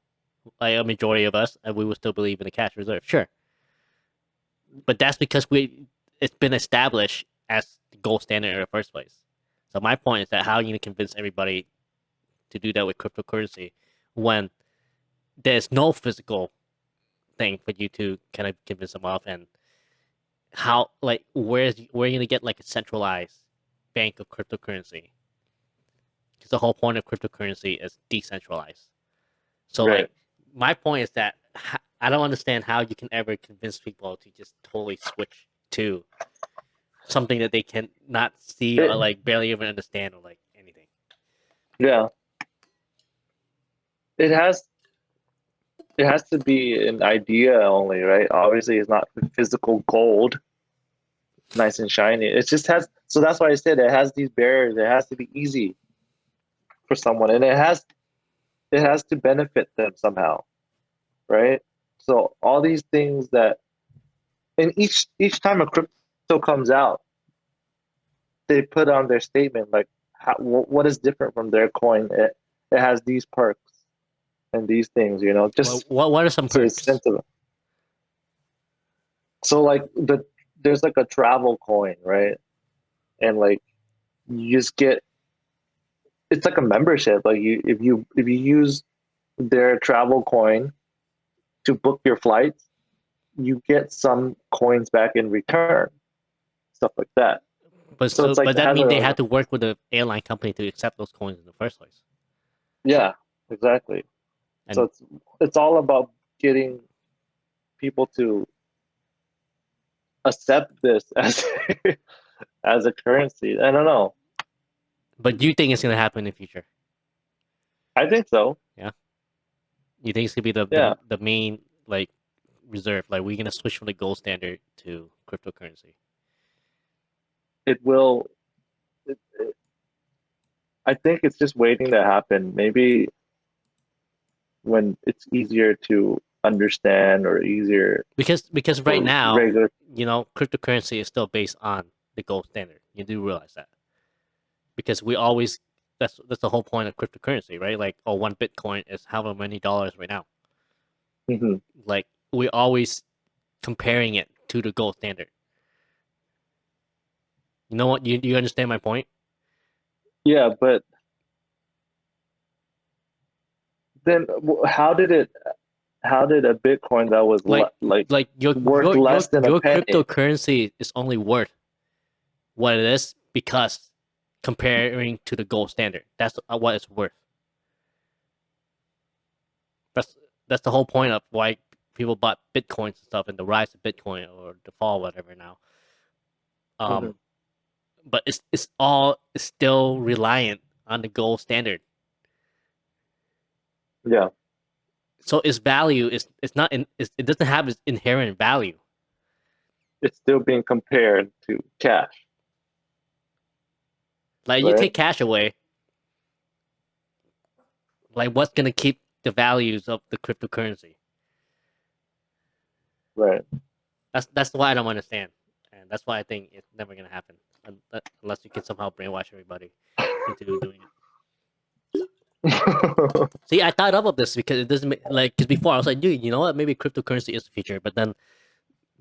Like a majority of us, and we would still believe in the cash reserve. Sure, but that's because it's been established as the gold standard in the first place. So my point is that how are you gonna convince everybody to do that with cryptocurrency when there's no physical thing for you to kind of convince them of, and how like where are you gonna get like a centralized bank of cryptocurrency? Because the whole point of cryptocurrency is decentralized. So like Right. my point is that I don't understand how you can ever convince people to just totally switch to something that they can not see or It, like barely even understand or like anything. yeah. It has it has to be an idea only, right? Obviously, it's not physical gold, nice and shiny. It just has. So that's why I said it has these barriers. It has to be easy for someone, and it has to benefit them somehow, right? So all these things that, and each time a crypto comes out, they put on their statement like, what is different from their coin? It has these perks and these things, Well, just what are some to perks? incentivize. So like there's like a travel coin, right? And like you just get, it's like a membership. Like if you use their travel coin to book your flights, you get some coins back in return, stuff like that. So it's like But it that has means they a, have to work with the airline company to accept those coins in the first place. yeah, exactly. So And it's all about getting people to accept this as as a currency. I don't know. but do you think it's gonna happen in the future? I think so. Yeah, you think it's gonna be Yeah, the main like reserve? Like we're gonna switch from the gold standard to cryptocurrency. it will. I think it's just waiting to happen. Maybe when it's easier to understand or easier Because right for now, regular. cryptocurrency is still based on the gold standard. You do realize that because we always that's the whole point of cryptocurrency, right? Like, oh, one Bitcoin is however many dollars right now. Mhm. Like we always comparing it to the gold standard. You know what? You understand my point? Yeah, but then how did a Bitcoin that was Like like like worth less than a your penny? cryptocurrency is only worth what it is because comparing to the gold standard. That's what it's worth. That's that's the whole point of why people bought bitcoins and stuff and the rise of Bitcoin or the fall, whatever now. Mhm. Um, but it's still reliant on the gold standard. Yeah, So its value is it's not in it doesn't have its inherent value. It's still being compared to cash, Like you right? take cash away, like what's gonna keep the values of the cryptocurrency? Right. That's why I don't understand, and that's why I think it's never gonna happen unless you can somehow brainwash everybody into doing it. See, I thought up of this because it doesn't make like because before I was like, dude, you know what? Maybe cryptocurrency is the future, but then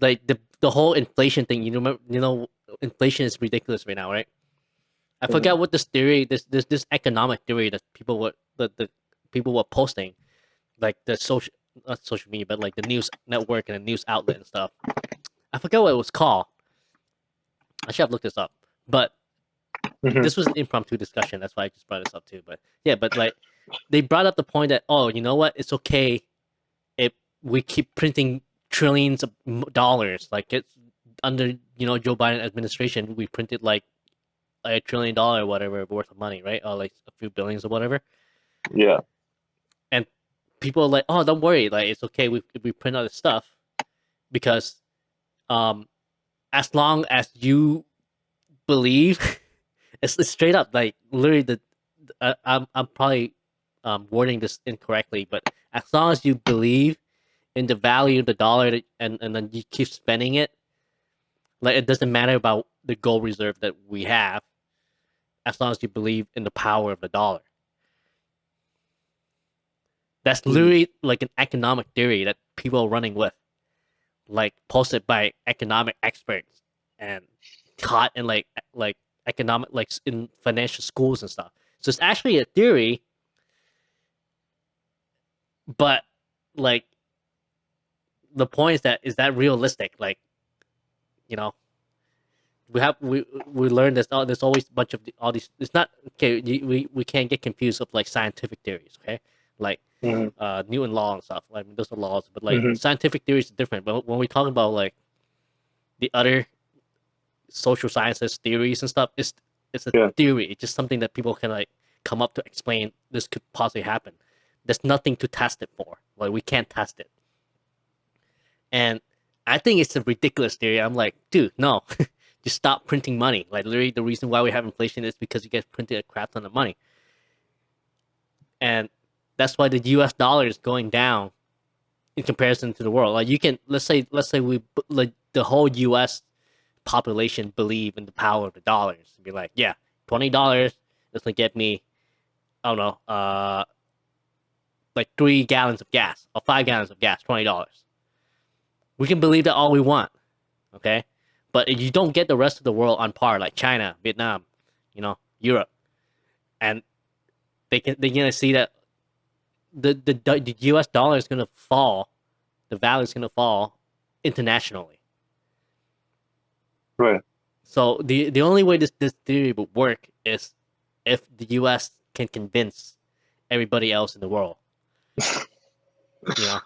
like the whole inflation thing, inflation is ridiculous right now, right? I Mhm. forgot what this theory, this economic theory that the people were posting, like the social not social media, but like the news network and the news outlet and stuff. I forgot what it was called. I should have looked this up, but Mhm. this was an impromptu discussion. That's why I just brought this up too. But yeah, but like they brought up the point that oh, you know what? It's okay if we keep printing trillions of dollars. Like it's under Joe Biden administration, we printed like $1 trillion or whatever worth of money, right? Or like a few billions or whatever. Yeah. And people are like, oh, don't worry, like it's okay. We print all this stuff because um, as long as you believe, it's straight up like literally I'm probably wording this incorrectly, but as long as you believe in the value of the dollar and then you keep spending it, like it doesn't matter about the gold reserve that we have, as long as you believe in the power of the dollar. That's Mhm. literally like an economic theory that people are running with, like posted by economic experts and taught in like economic like in financial schools and stuff. So it's actually a theory, but like the point is that realistic? Like you know, we learned this. Oh, there's always a bunch of all these. It's not okay. We can't get confused with like scientific theories. Okay, like Mhm. Newton law and stuff. Like those are laws, but like Mhm. scientific theories are different. But when we talk about like the other social sciences theories and stuff, it's a Yeah. theory. It's just something that people can like come up to explain this could possibly happen. There's nothing to test it for. Like we can't test it. And I think it's a ridiculous theory. I'm like, dude, no, just stop printing money. Like literally, the reason why we have inflation is because you guys printed a crap ton of money, and that's why the U.S. dollar is going down in comparison to the world. Like you can let's say we like the whole U.S. population believe in the power of the dollars. Be like, yeah, $20 is gonna get me, I don't know, like 3 gallons of gas or 5 gallons of gas, $20. We can believe that all we want, okay? But if you don't get the rest of the world on par, like China, Vietnam, Europe, and they're gonna see that the U.S. dollar is gonna fall, the value is gonna fall internationally. Right. So the only way this theory would work is if the U.S. can convince everybody else in the world, you know.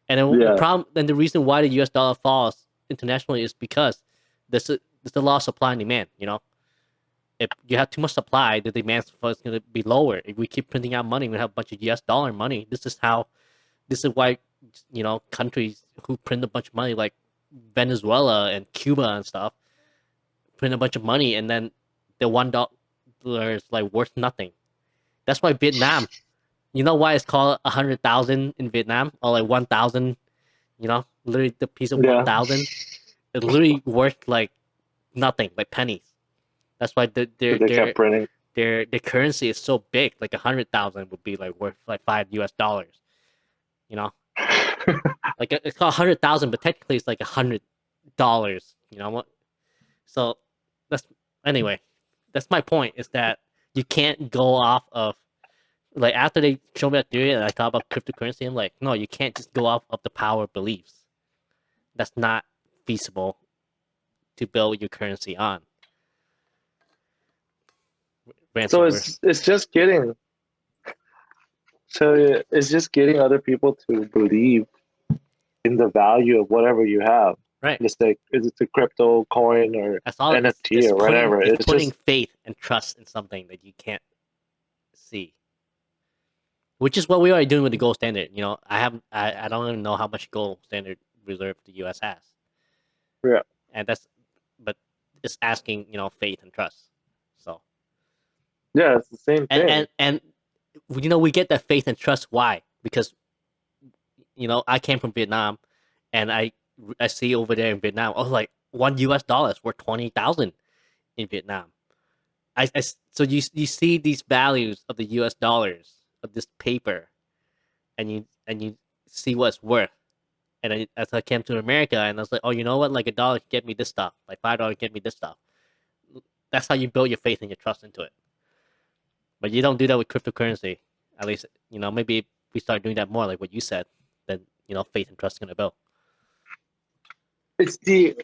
And then the Yeah. problem, and the reason why the U.S. dollar falls internationally is because there's a law of supply and demand. If you have too much supply, the demand for it's going to be lower. If we keep printing out money, we have a bunch of U.S. dollar money. This is why countries who print a bunch of money, like Venezuela and Cuba and stuff, print a bunch of money, and then the $1 is like worth nothing. That's why Vietnam. You know why it's called 100,000 in Vietnam or like 1,000? Literally the piece of one Yeah. thousand. It literally worth like nothing, like pennies. That's why Because they kept printing. their currency is so big. Like 100,000 would be like worth like $5. You know, like it's called 100,000, but technically it's like $100. You know what? So that's anyway. That's my point. Is that you can't go off of like after they showed me that theory and I thought about cryptocurrency. I'm like, no, you can't just go off of the power of beliefs. That's not feasible to build your currency on. So Ransomware. it's just getting other people to believe in the value of whatever you have. Right. Just like is it a crypto coin or That's all. NFT or whatever. It's It's putting just faith and trust in something that you can't see. which is what we are doing with the gold standard. You know, I don't even know how much gold standard reserve the U.S. has, Yeah. and but it's asking faith and trust. So Yeah, it's the same and thing. and and we get that faith and trust. Why? Because I came from Vietnam, and I see over there in Vietnam, oh, like $1 is worth 20,000 in Vietnam. So you see these values of the U.S. dollars of this paper, and you see what it's worth. And as I came to America, and I was like, oh, you know what? Like $1 can get me this stuff. Like $5 can get me this stuff. That's how you build your faith and your trust into it. But you don't do that with cryptocurrency. At least maybe if we start doing that more, like what you said, then faith and trust is gonna build. It's the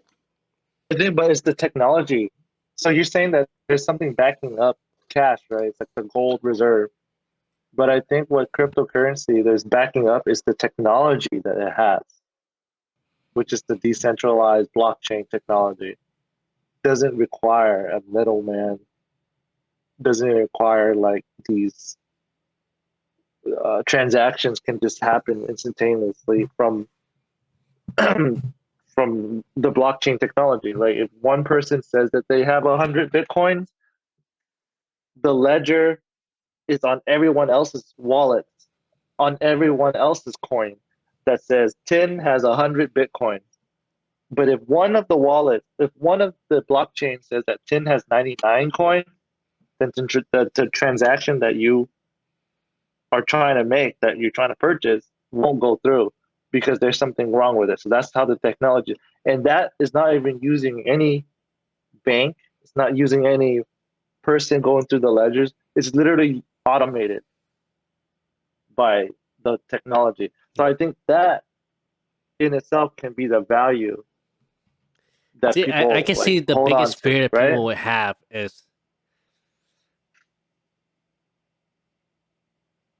thing, but it's the technology. So you're saying that there's something backing up cash, right? It's like the gold reserve. But I think what cryptocurrency there's backing up is the technology that it has, which is the decentralized blockchain technology. Doesn't require a middleman. Doesn't require like these transactions can just happen instantaneously from from the blockchain technology. Right? If one person says that they have 100 bitcoins, the ledger is on everyone else's wallet, on everyone else's coin that says Tin has 100 bitcoins. But if one of the blockchains says that Tin has 99 coins, then the transaction that you are trying to make, that you're trying to purchase, won't go through because there's something wrong with it. So that's how the technology, and that is not even using any bank. It's not using any person going through the ledgers. It's literally automated by the technology. So Yeah. I think that in itself can be the value that See, I people can like see the hold on biggest to, fear that right? people would have is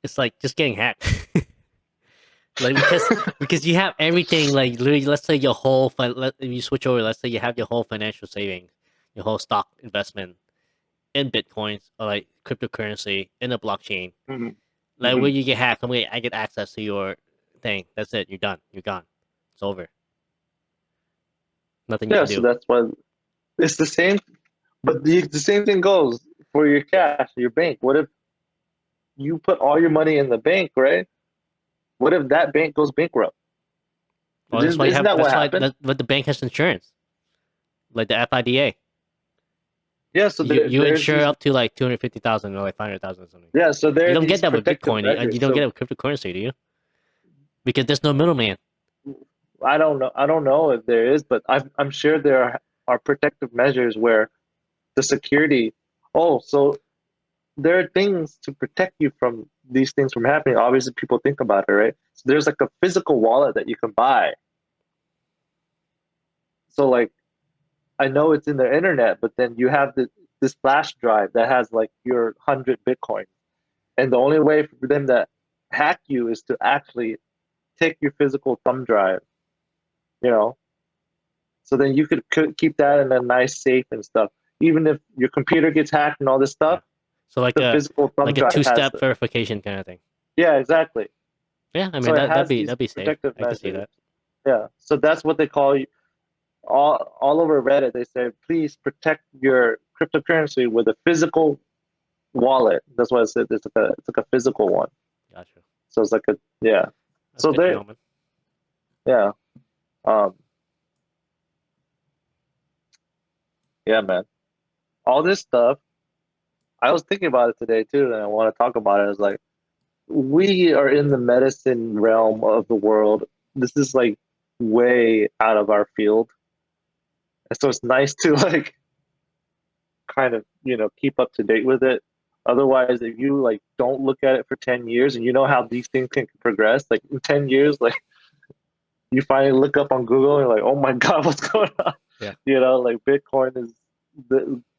it's like just getting hacked. Like because you have everything, like literally, let's say your whole if you switch over, let's say you have your whole financial savings, your whole stock investment in bitcoins or like cryptocurrency in a blockchain. Mm-hmm. Like Mm-hmm. when you get hacked, I get access to your thing. That's it. You're done. You're gone. It's over. Nothing you Yeah, can so do. that's why it's the same, but the same thing goes for your cash, your bank. What if you put all your money in the bank, right? What if that bank goes bankrupt? Well, that's why you Isn't have. that what That's why happened? but the bank has insurance, like the FIDA. Yeah, so You there's insure these, up to like 250,000 or like 500,000 or something. yeah, so there You are don't get these that with protective Bitcoin. You measures. don't get So it with cryptocurrency, do you? Because there's no middleman. I don't know. I don't know if there is, but I'm sure there are protective measures where the security. Oh, so there are things to protect you from these things from happening. Obviously, people think about it, right? So there's like a physical wallet that you can buy. So like I know it's in the internet, but then you have this flash drive that has like your 100 Bitcoin, and the only way for them to hack you is to actually take your physical thumb drive, you know. So then you could keep that in a nice safe and stuff. Even if your computer gets hacked and all this Yeah. stuff, So the physical thumb like a drive has two-step it. verification kind of thing. Yeah, exactly. Yeah, I So mean it that'd has be these that'd be safe. protective I can see measures. that. Yeah. So that's what they call you all over Reddit. They say, please protect your cryptocurrency with a physical wallet. That's why I said it's like a physical one. Gotcha. So it's like a yeah. That's So good to they know, man. yeah. Um yeah, man. All this stuff, I was thinking about it today too, and I want to talk about it. It's like we are in the medicine realm of the world. This is like way out of our field. And so it's nice to like kind of, keep up to date with it. Otherwise, if you like don't look at it for 10 years and you know how these things can progress, like in 10 years, like you finally look up on Google and you're like, oh my God, what's going on? Yeah. Like Bitcoin is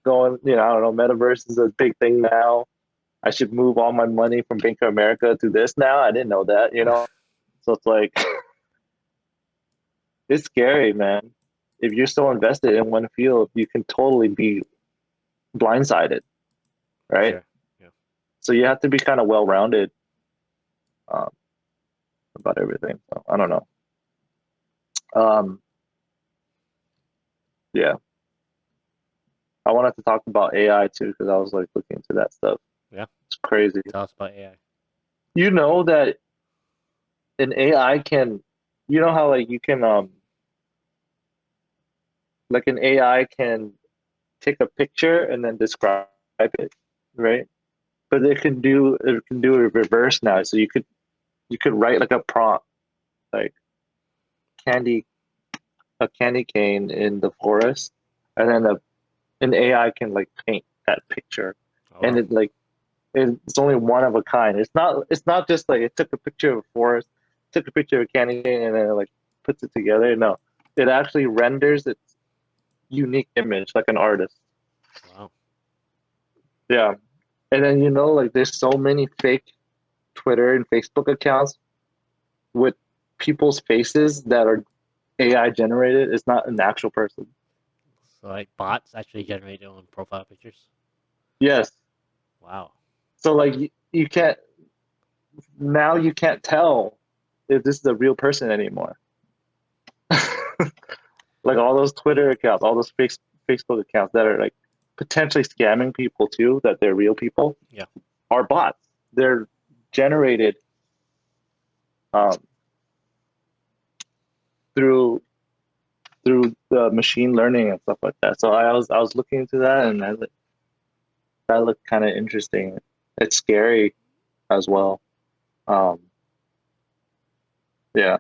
going, I don't know, metaverse is a big thing now. I should move all my money from Bank of America to this now. I didn't know that. So it's like, it's scary, man. If you're so invested in one field, you can totally be blindsided, For right? sure. Yeah. So you have to be kind of well rounded. um, about everything. So I don't know. Um, yeah, I wanted to talk about AI too because I was like looking into that stuff. Yeah. It's crazy. Tell us about AI. You know that an AI can, you know how like you can like an AI can take a picture and then describe it, right? But it can do a reverse now. So you could write like a prompt like candy a candy cane in the forest, and then an AI can like paint that picture, Oh and wow. it like it's only one of a kind. It's not just like it took a picture of a forest, took a picture of a candy cane, and then it like puts it together. No, it actually renders its unique image like an artist. Wow. Yeah, and then like there's so many fake Twitter and Facebook accounts with people's faces that are AI generated. It's not an actual person. So like bots actually generate their own profile pictures. Yes. Wow. So like you can't now you can't tell if this is a real person anymore. Like all those Twitter accounts, all those Facebook accounts that are like potentially scamming people too, that they're real people, Yeah. are bots. They're generated um, through the machine learning and stuff like that. So I was looking into that, and that looked kind of interesting. It's scary as well. Um, yeah,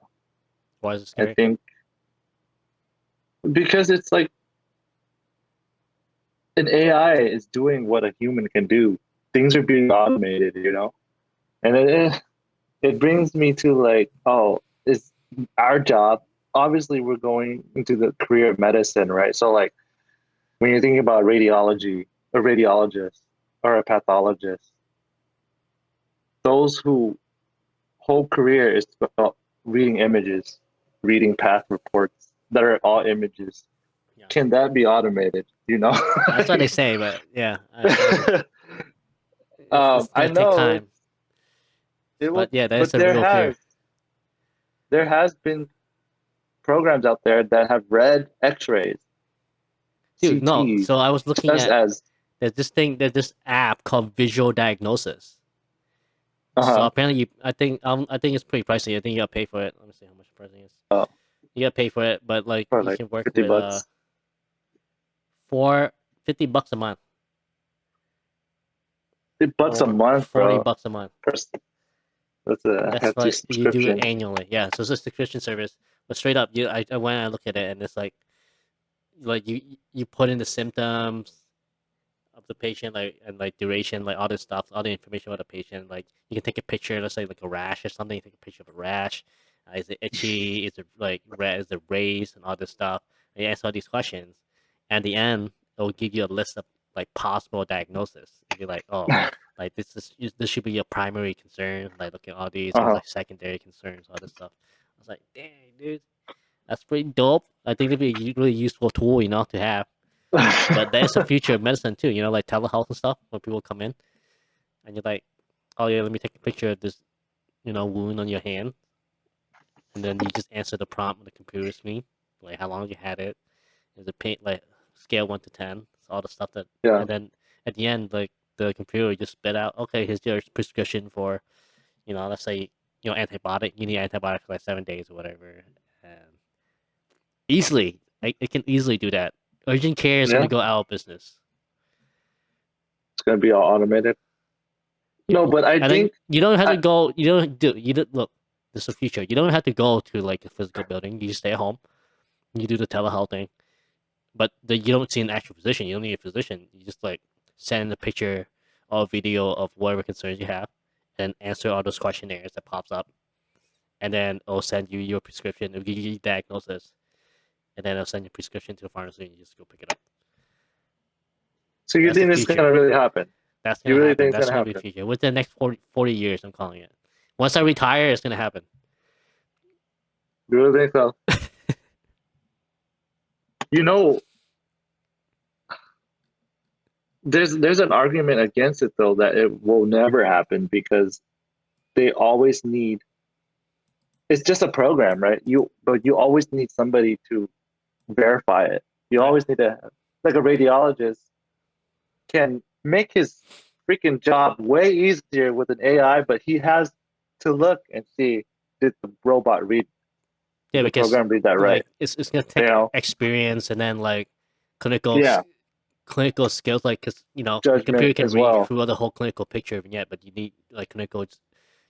Why is it I scary? think because it's like an AI is doing what a human can do. Things are being automated, and it brings me to like, oh, is our job? Obviously, we're going into the career of medicine, right? So like when you're thinking about radiology, a radiologist or a pathologist, those who whole career is about reading images, reading path reports that are all images. Yeah. Can that be automated? That's what they say, but yeah, I don't know. It's I gonna take know time. it But will, yeah, that's but a real fear. there has been programs out there that have read X-rays, Dude, no. CTs, So I was looking just at as there's this app called Visual Diagnosis. So uh-huh, apparently, I think it's pretty pricey. I think you gotta pay for it. Let me see how much the pricing is. oh, You gotta pay for it, but like for you like can work 50 with bucks, for $50 a month $50 a or month, forty bro. bucks a month. That's a That's hefty what you do it subscription. annually. Yeah, so it's a subscription service. But straight up, I when I look at it and it's like you put in the symptoms of the patient, like and like duration, like all this stuff, all the information about the patient. Like you can take a picture, let's say like a rash or something. You take a picture of a rash. Is it itchy? Is it like red? Is it raised? And all this stuff. And you answer all these questions. And at the end, it will give you a list of like possible diagnosis. It'd be like, oh, like this should be your primary concern. Like look at all these. Here's Uh-huh. like secondary concerns, all this stuff. I was like, dang, dude, that's pretty dope. I think it'd be a really useful tool, to have. But there's a future of medicine too, like telehealth and stuff. When people come in and you're like, oh yeah, let me take a picture of this, wound on your hand, and then you just answer the prompt on the computer screen, like how long you had it, is it pain, like scale 1 to 10, so all the stuff that, Yeah. and then at the end, like the computer just spit out, okay, here's your prescription for, let's say, antibiotic. You need antibiotic for like 7 days or whatever, and easily, it can easily do that. Urgent care is gonna Yeah. go out of business. It's gonna be all automated. Yeah, No, but I and then think you don't have I to go. You don't do. You don't look. This is the future. You don't have to go to like a physical building. You just stay at home. You do the telehealth thing, but you don't see an actual physician. You don't need a physician. You just like send a picture or video of whatever concerns you have, and answer all those questionnaires that pops up, and then it'll send you your prescription. It'll give you diagnosis, and then it'll send your prescription to the pharmacy, and you just go pick it up. so you That's the think this is future. gonna really happen? That's You gonna really happen. think it's That's gonna gonna be the happen? future. Within the next 40 years, I'm calling it. Once I retire, it's gonna happen. You really think so? You know, there's an argument against it though that it will never happen because they always need. It's just a program, right? But you always need somebody to verify it. You Right. always need to, like a radiologist can make his freaking job way easier with an AI, but he has to look and see, did the robot read, Yeah, did the because program read that right? like it's gonna You take know, experience and then like clinical yeah, clinical skills, like because the judgment computer can as read well. through the whole clinical picture vignette, but you need like clinical.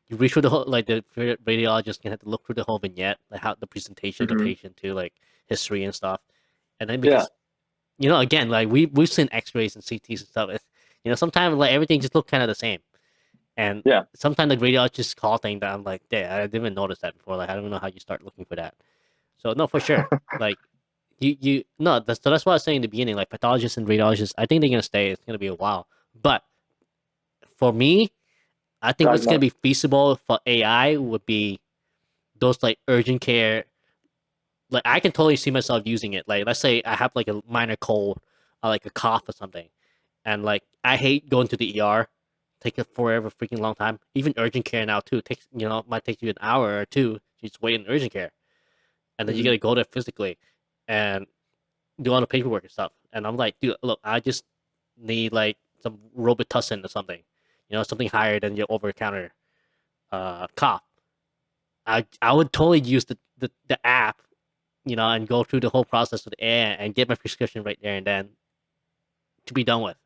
You read through the whole, like the radiologist can have to look through the whole vignette, like how the presentation of the Hmm. patient to like history and stuff, and then Yeah, because again, like we've seen X-rays and CTs and stuff. It's, sometimes like everything just look kind of the same, and yeah. sometimes the radiologist call thing that I'm like, damn, I didn't even notice that before. Like I don't even know how you start looking for that. So no, for sure, like you no, that's what I was saying in the beginning. Like pathologists and radiologists, I think they're gonna stay. It's gonna be a while, but for me, I think what's gonna Diagnose. be feasible for AI would be those like urgent care. Like I can totally see myself using it. Like let's say I have like a minor cold or like a cough or something, and like I hate going to the ER. Take a forever freaking long time. Even urgent care now too takes might take you an hour or two. You just wait in urgent care, and then you Hmm. gotta go there physically, and do all the paperwork and stuff. And I'm like, dude, look, I just need like some Robitussin or something, something higher than your over counter cough. I would totally use the app, and go through the whole process with AI and get my prescription right there and then to be done with.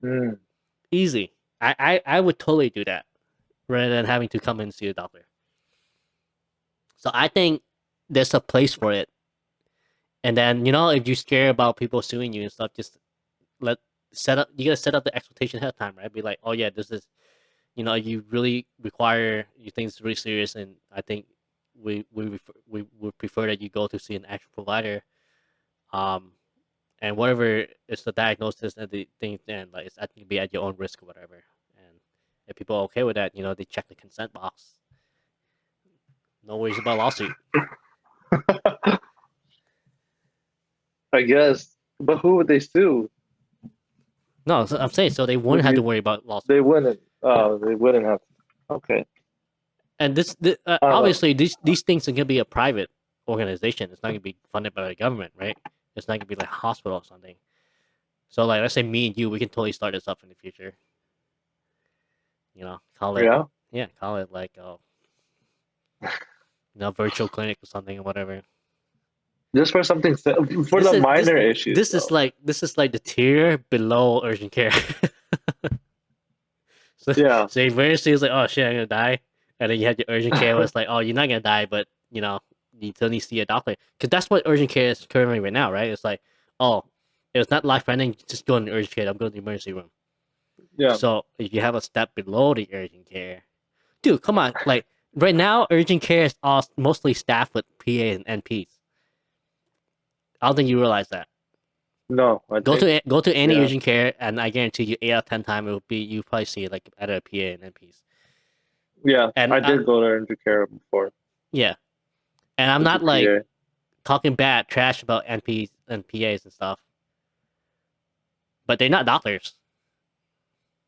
Mm. Easy. I would totally do that rather than having to come and see a doctor. So I think there's a place for it. And then, if you're scared about people suing you and stuff, just let set up you gotta set up the expectation ahead of time, right? Be like, oh yeah, this is you really require you think it's really serious, and I think we would prefer that you go to see an actual provider. Um, and whatever is the diagnosis and the thing, then like it's I think be at your own risk or whatever. And if people are okay with that, they check the consent box. No worries about lawsuit. I guess. But who would they sue? No, so I'm saying so they Would wouldn't have to you? worry about lawsuit. They wouldn't. Yeah. They wouldn't have. Okay. And I don't know. obviously these things are gonna be a private organization. It's not gonna be funded by the government, right? It's not gonna be like a hospital or something. So like, let's say me and you, we can totally start this up in the future. Call it, Yeah. yeah, call it like virtual clinic or something or whatever. Just for something for This the is this minor issues, this is though. like this is like the tier below urgent care. so Yeah. so emergency is like, oh shit, I'm gonna die, and then you have your urgent care where it's like, oh, you're not gonna die, but you still need to see a doctor because that's what urgent care is currently right now, right? It's like, oh, it's not life threatening, just go in the urgent care. I'm going to the emergency room. Yeah. So if you have a step below the urgent care, dude, come on, like right now, urgent care is all mostly staffed with PA and NPs. I don't think you realize that. No, I Go think. to any Yeah. urgent care, and I guarantee you, 8 out of 10 times it will be you probably see like either a PA and NPs. Yeah. And I did go there into care before yeah, and I'm with the not like PA. talking bad trash about NPs and PAs and stuff, but they're not doctors.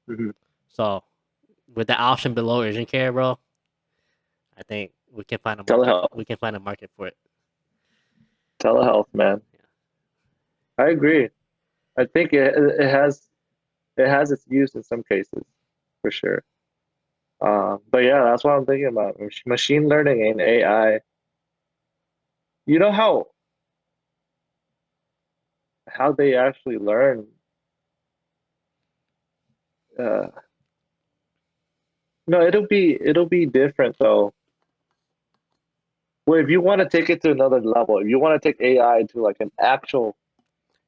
Hmm. So with the option below urgent care, bro, I think we can find a market. Telehealth. We can find a market for it. Telehealth, man. I agree. I think it has its use in some cases, for sure. But yeah, that's what I'm thinking about. Machine learning and AI. You know how they actually learn. Uh, no, it'll be different though. Well, if you want to take it to another level, if you want to take AI to like an actual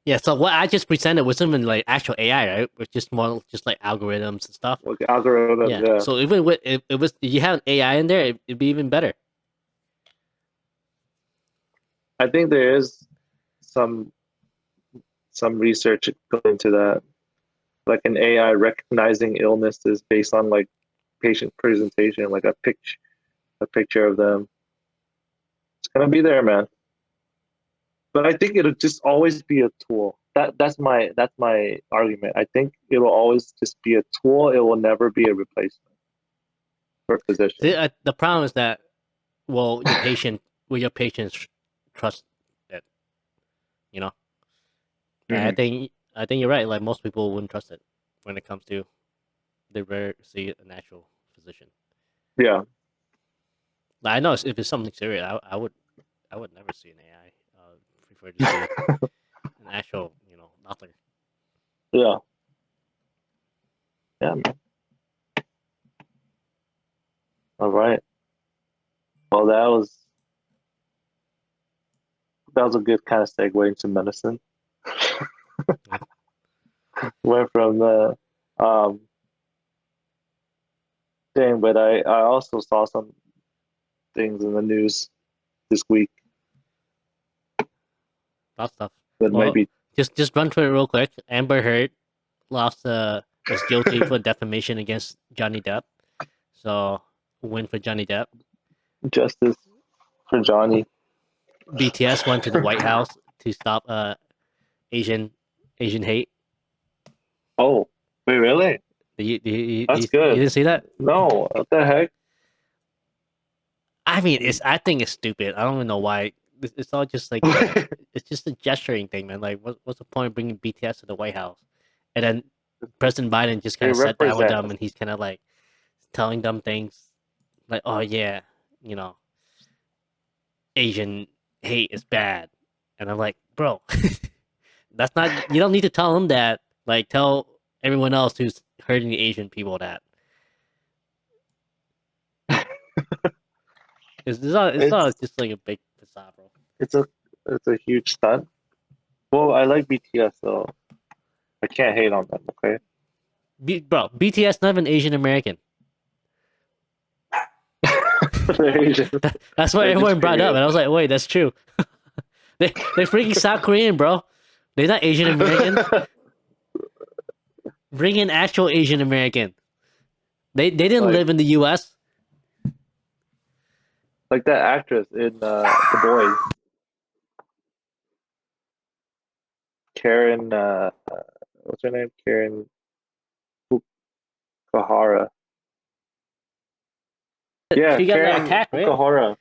Yeah. So what I just presented wasn't even like actual AI, right? It's just more just like algorithms and stuff. like algorithm, Yeah. yeah, So even with if you have an AI in there, it'd be even better. I think there is some some research going into that, like an AI recognizing illnesses based on like patient presentation, like a picture of them. It's gonna be there, man. But I think it'll just always be a tool. That's my argument. I think it will always just be a tool. It will never be a replacement. for physicians. See, the problem is that will your patients trust it? You know, and Hmm. I think you're right. Like most people wouldn't trust it when it comes to they rare see an actual physician. Yeah. Like, I know if it's something serious, I would never see an AI. Prefer to see an actual doctor. Yeah. Yeah, man. All right. Well, that was a good kind of segue into medicine. Yeah. Went from the um thing, but I also saw some things in the news this week That stuff. that Well, maybe just run through it real quick. Amber Heard lost is guilty for defamation against Johnny Depp. So win for Johnny Depp. justice for Johnny. BTS went to the White House to stop Asian Asian hate. Oh, wait, really? That's You good. didn't see that? No, what the heck? I mean, I think it's stupid. I don't even know why. It's all just like it's just a gesturing thing, man. Like, what's the point of bringing BTS to the White House? And then President Biden just They kind of sat down with represent them, us. and he's kind of like telling them things like, "Oh yeah, you know, Asian hate is bad," and I'm like, "Bro, that's not. You don't need to tell them that. Like, tell everyone else who's hurting the Asian people that it's It's not just like a big facade, bro. it's a it's a huge stunt. Well, I like BTS, so I can't hate on them. Okay, Bro, BTS not even Asian American. they're Asian. That's what They're just everyone brought up, Korean. and I was like, wait, that's true. They freaking South Korean, bro. They're not Asian American. Bring in actual Asian American. They didn't like live in the U.S. like that actress in The Boys, Karen. What's her name? Karen Fukuhara. Yeah, She got like Karen attacked, right? Fukuhara.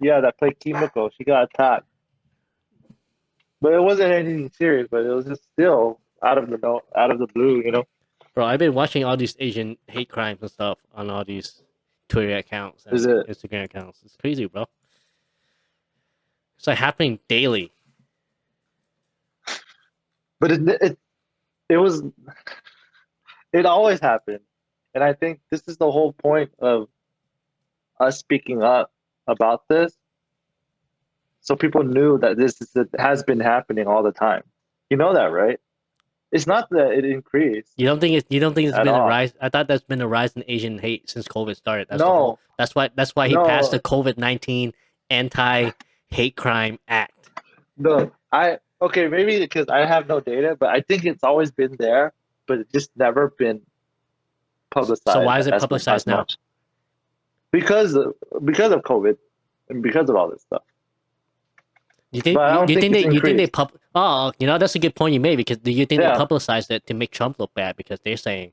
Yeah, that played Kimiko. She got attacked, but it wasn't anything serious. But it was just still out of the no, out of the blue. You know, Bro, I've been watching all these Asian hate crimes and stuff on all these Twitter accounts is and it? Instagram accounts. It's crazy, bro. It's like happening daily. But it was it always happened, and I think this is the whole point of us speaking up about this, so people knew that it has been happening all the time. You know that, right? It's not that it increased You don't think it's at been a all. rise? I thought there's been a rise in Asian hate since COVID started. That's the whole. No, That's why he passed the no, COVID-19 anti hate crime act. no. I okay, maybe because I have no data, but I think it's always been there, but it's just never been So publicized why is it as publicized now? much because because of COVID and because of all this stuff. But I don't think it's You think they increased. pub? Oh, that's a good point you made because do you think they Yeah, publicized it to make Trump look bad because they're saying,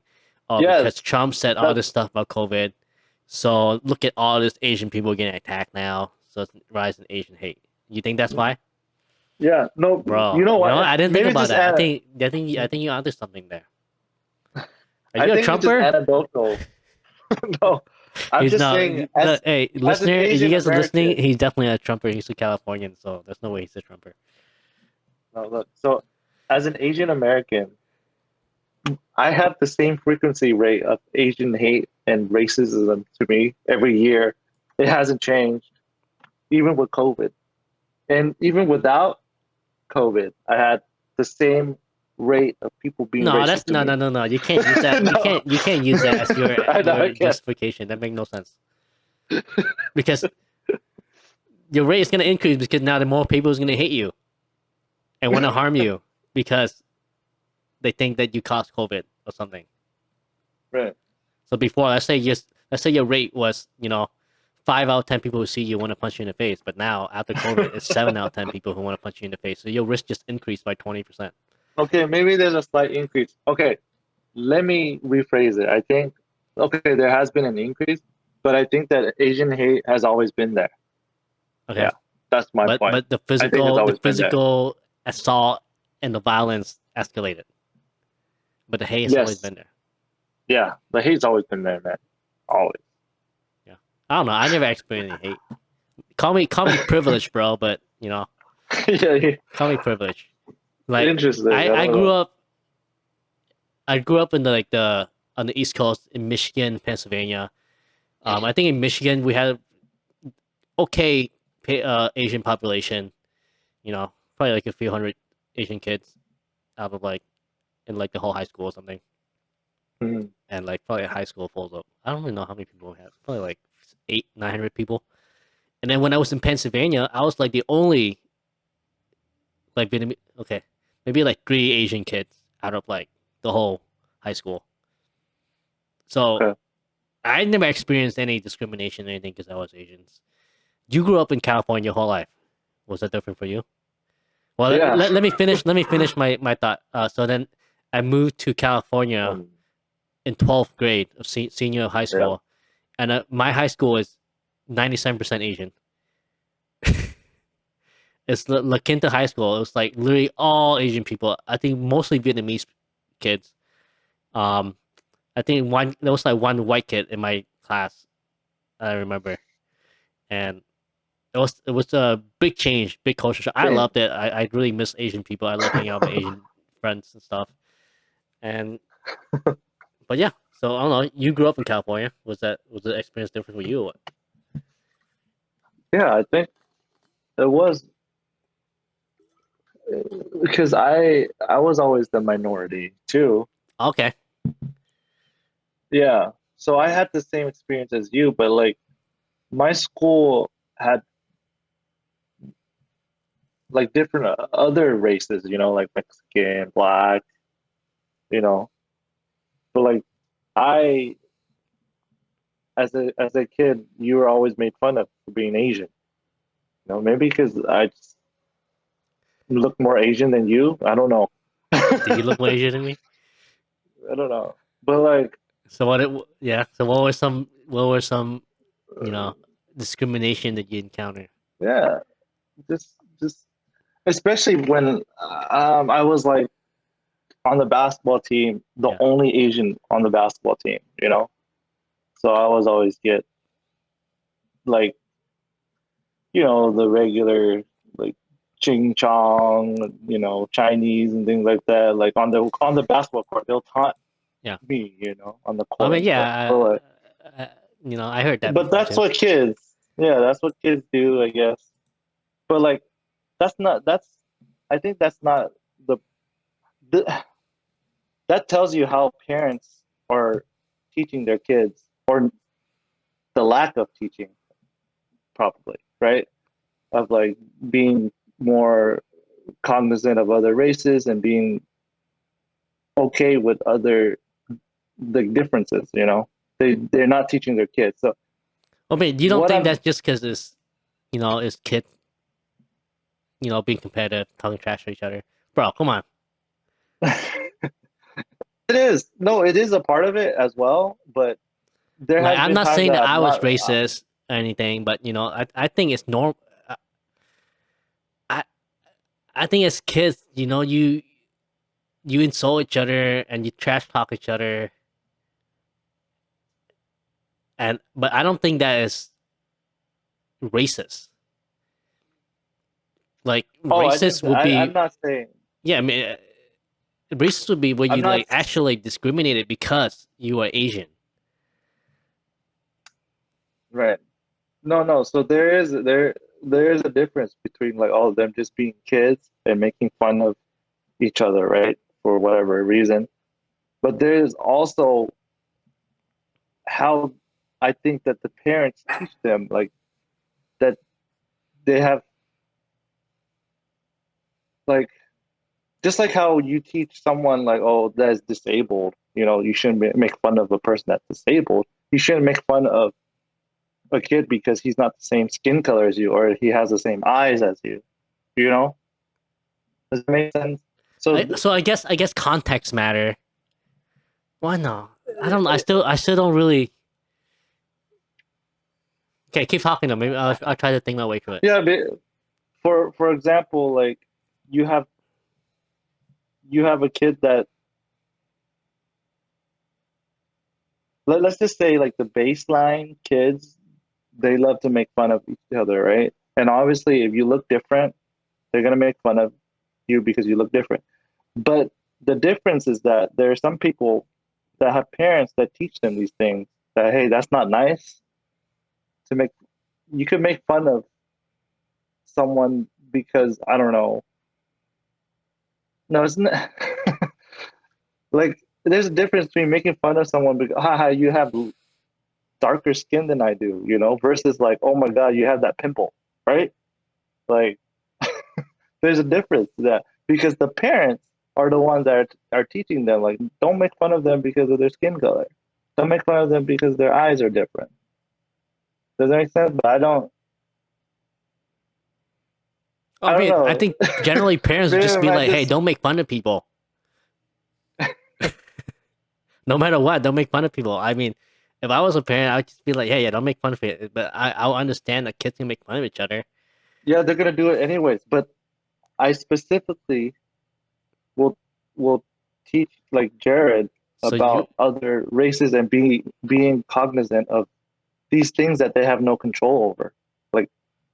oh, yes, because Trump said all that this stuff about COVID, so look at all this Asian people getting attacked now, so it's rise in Asian hate. You think that's why, yeah. No, bro? you know You know, what? I didn't think Maybe about just that. I think you're onto something there. Are I you a think it's just Trumper? anecdotal. No, I'm He's just not. saying Hey, as an listener, if you Asian guys are listening, American. he's definitely a Trumper. He's a Californian, so there's no way he's a Trumper. No, look. So as an Asian American, I have the same frequency rate of Asian hate and racism to me every year. It hasn't changed, even with COVID, and even without COVID, I had the same rate of people being No, racist that's to me. no. You can't use that. No, You can't use that as I know I your can't. justification. That makes no sense because your rate is going to increase because now the more people is going to hate you and want to harm you because they think that you caused COVID or something. Right. So before, let's say your rate was 5 out of 10 people who see you want to punch you in the face, but now after COVID, it's 7 out of 10 people who want to punch you in the face. So your risk just increased by 20%. Okay, maybe there's a slight increase. Okay, let me rephrase it. I think okay, there has been an increase, but I think that Asian hate has always been there. Okay, Yeah, that's my point. but the I think it's physical the always been there. physical assault and the violence escalated, but the hate has always Yes, been there. yeah, the hate's always been there, man. Always. Yeah, I don't know. I never experienced any hate. Call me privileged, bro. But Yeah, yeah, call me privileged. Like interesting. I I I don't grew know. up I grew up in the on the East Coast in Michigan, Pennsylvania. I think in Michigan we had okay Asian population. Probably like a few hundred Asian kids out of like in like the whole high school or something, Mhm. and like probably a high school full of I don't even know how many people we had. Probably like 800-900 people. And then when I was in Pennsylvania, I was like the only like Vietnamese. Okay, maybe like 3 Asian kids out of like the whole high school. So Okay. I never experienced any discrimination or anything because I was Asians. You grew up in California your whole life. Was that different for you? Well, Yeah. let me finish. Let me finish my thought. So then, I moved to California Um, in 12th grade of senior high yeah. school, and my high school is 97% Asian. It's La Quinta High School. It was like literally all Asian people. I think mostly Vietnamese kids. Um, I think there was like one white kid in my class. I remember, and it was a big change, big culture shock. I Same. loved it. I really miss Asian people. I love hanging out with my Asian friends and stuff. And but yeah, so I don't know. You grew up in California. Was the experience different for you? Or what? Yeah, I think it was because I was always the minority too. Okay, Yeah. So I had the same experience as you, but like my school had like different other races, like Mexican, black, you know. But like I as a kid, you were always made fun of for being Asian. Maybe because I just look more Asian than you. I don't know. did you look more Asian than me? I don't know. But like So yeah. So what were some you know discrimination that you encountered? yeah, just especially when I was like on the basketball team, the Yeah. only Asian on the basketball team. So I was always get like, the regular like ching chong, Chinese and things like that. Like on the basketball court, they'll taunt Yeah. me, on the I court mean, and stuff. But yeah. like, I heard that but before that's too. what kids, yeah, that's what kids do, I guess. But like, that's I think that's not the that tells you how parents are teaching their kids or the lack of teaching, probably, right? Of like being more cognizant of other races and being okay with other the differences. They're not teaching their kids. So I mean, you don't what think I'm that's just because it's kids, being competitive, talking trash to each other, bro? Come on. it is. No, it is a part of it as well, but there Like, has I'm been not times saying that that I've I was not racist or anything, but I think it's normal. I I think as kids, you insult each other and you trash talk each other, and but I don't think that is racist. Like oh, I think racist that would I'm be, not saying yeah. I mean, racist would be when I'm you not like actually discriminated because you are Asian. right. No, no. So there is a difference between like all of them just being kids and making fun of each other, right? For whatever reason. But there is also how I think that the parents teach them like that they have like just like how you teach someone like, oh, that's disabled, you shouldn't make fun of a person that's disabled. You shouldn't make fun of a kid because he's not the same skin color as you or he has the same eyes as you. You know? Does that make sense? So So I guess context matter. Why not? I don't know. I still don't really. Okay, keep talking though. Maybe I'll try to think my way through it. Yeah, but for example, like you have you have a kid that let's just say like the baseline kids, they love to make fun of each other, right? And obviously, if you look different, they're gonna make fun of you because you look different. But the difference is that there are some people that have parents that teach them these things that hey, that's not nice to make. You could make fun of someone because I don't know. No, isn't it? Like there's a difference between making fun of someone because haha, you have darker skin than I do, you know, versus like, oh my God, you have that pimple, right? Like there's a difference to that because the parents are the ones that are teaching them, like, don't make fun of them because of their skin color. Don't make fun of them because their eyes are different. Does that make sense? But Oh, I don't I know. think generally parents would Maybe just be I like, "Hey, just, don't make fun of people. No matter what, don't make fun of people." I mean, if I was a parent, I'd just be like, "Hey, yeah, don't make fun of it." But I'll understand that kids can make fun of each other. yeah, they're gonna do it anyways. But I specifically will will teach like Jared So you about other races and being cognizant of these things that they have no control over, like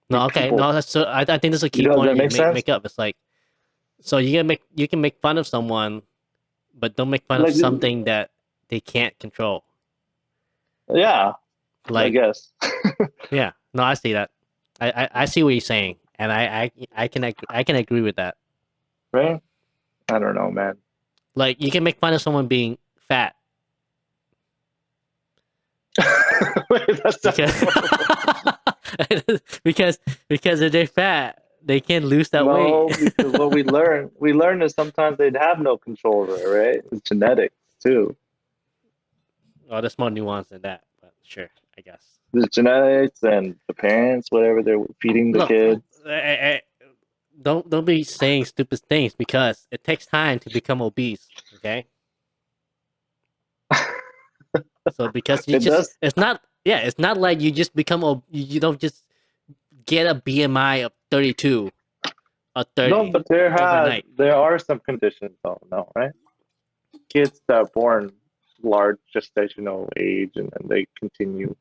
no, these okay, people. no, that's so. I think that's a You key know, does point that you make sense? make up. It's like so you can make fun of someone, but don't make fun of Like, something that they can't control. yeah, I Like guess. yeah, no, I see that. I see what you're saying, and I can agree with that. Right? I don't know, man. Like you can make fun of someone being fat Wait, that because sounds horrible. because because if they're fat, they can't lose that weight. No, because what we learn is sometimes they'd have no control over it, right? It's genetics too. Oh, there's more nuance than that, but sure, I guess. The genetics and the parents, whatever they're feeding the Look, kids. don't be saying stupid things because it takes time to become obese. Okay, so because you It just does. it's not yeah it's not like you just become you don't just get a BMI of 32 or No, 30 but overnight. there are some conditions though, no, right? Kids that are born large gestational age and then they continue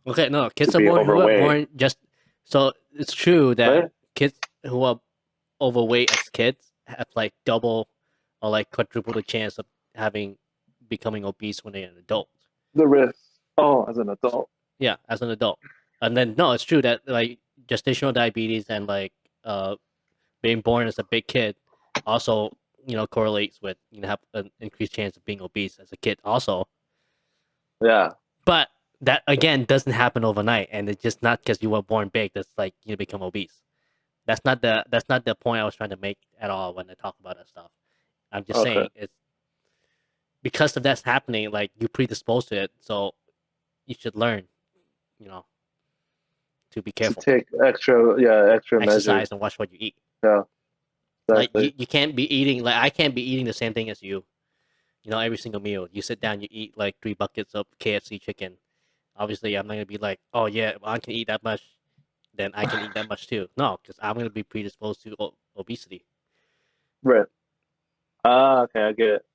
Okay, no, to kids are be born who are overweight, born just so it's true that right? kids who are overweight as kids have like double or like quadruple the chance of having becoming obese when they're an adult. The risk. Oh, as an adult. Yeah, as an adult. And then no, it's true that like gestational diabetes and like uh being born as a big kid also correlates with have an increased chance of being obese as a kid also. Yeah. But that again doesn't happen overnight, and it's just not because you were born big that's like you become obese. That's not the point I was trying to make at all when I talk about that stuff. I'm just Okay. saying it's because of that's happening, like you predisposed to it, so you should learn, you know, to be To careful, take extra, yeah, extra measures. exercise, and watch what you eat. Yeah, Like exactly. you can't be eating like I can't be eating the same thing as you. You know, every single meal. You sit down, you eat like 3 buckets of KFC chicken. Obviously, I'm not gonna be like, oh yeah, well, I can eat that much, then I can eat that much too. No, because I'm gonna be predisposed to obesity. Right. Ah, okay, I get it.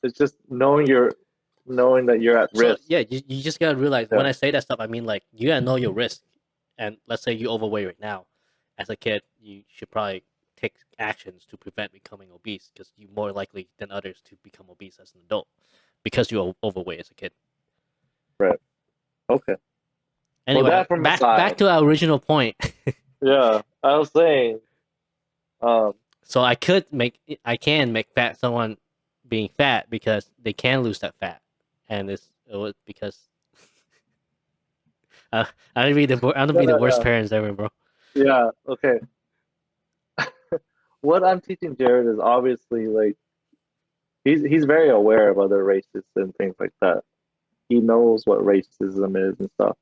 It's just knowing that you're at So risk. yeah, you just gotta realize when Yeah. I say that stuff, I mean like you gotta know your risk. And let's say you overweight right now, as a kid, you should probably take actions to prevent becoming obese because you're more likely than others to become obese as an adult because you're overweight as a kid. Right. Okay. Well, Anyway, that from back aside. to our original point. Yeah, I was saying. Um. So I can make fat someone being fat because they can lose that fat, and it was because uh, I don't be the worst Yeah. parents ever, bro. Yeah. Okay. What I'm teaching Jared is obviously like he's very aware of other races and things like that. He knows what racism is and stuff.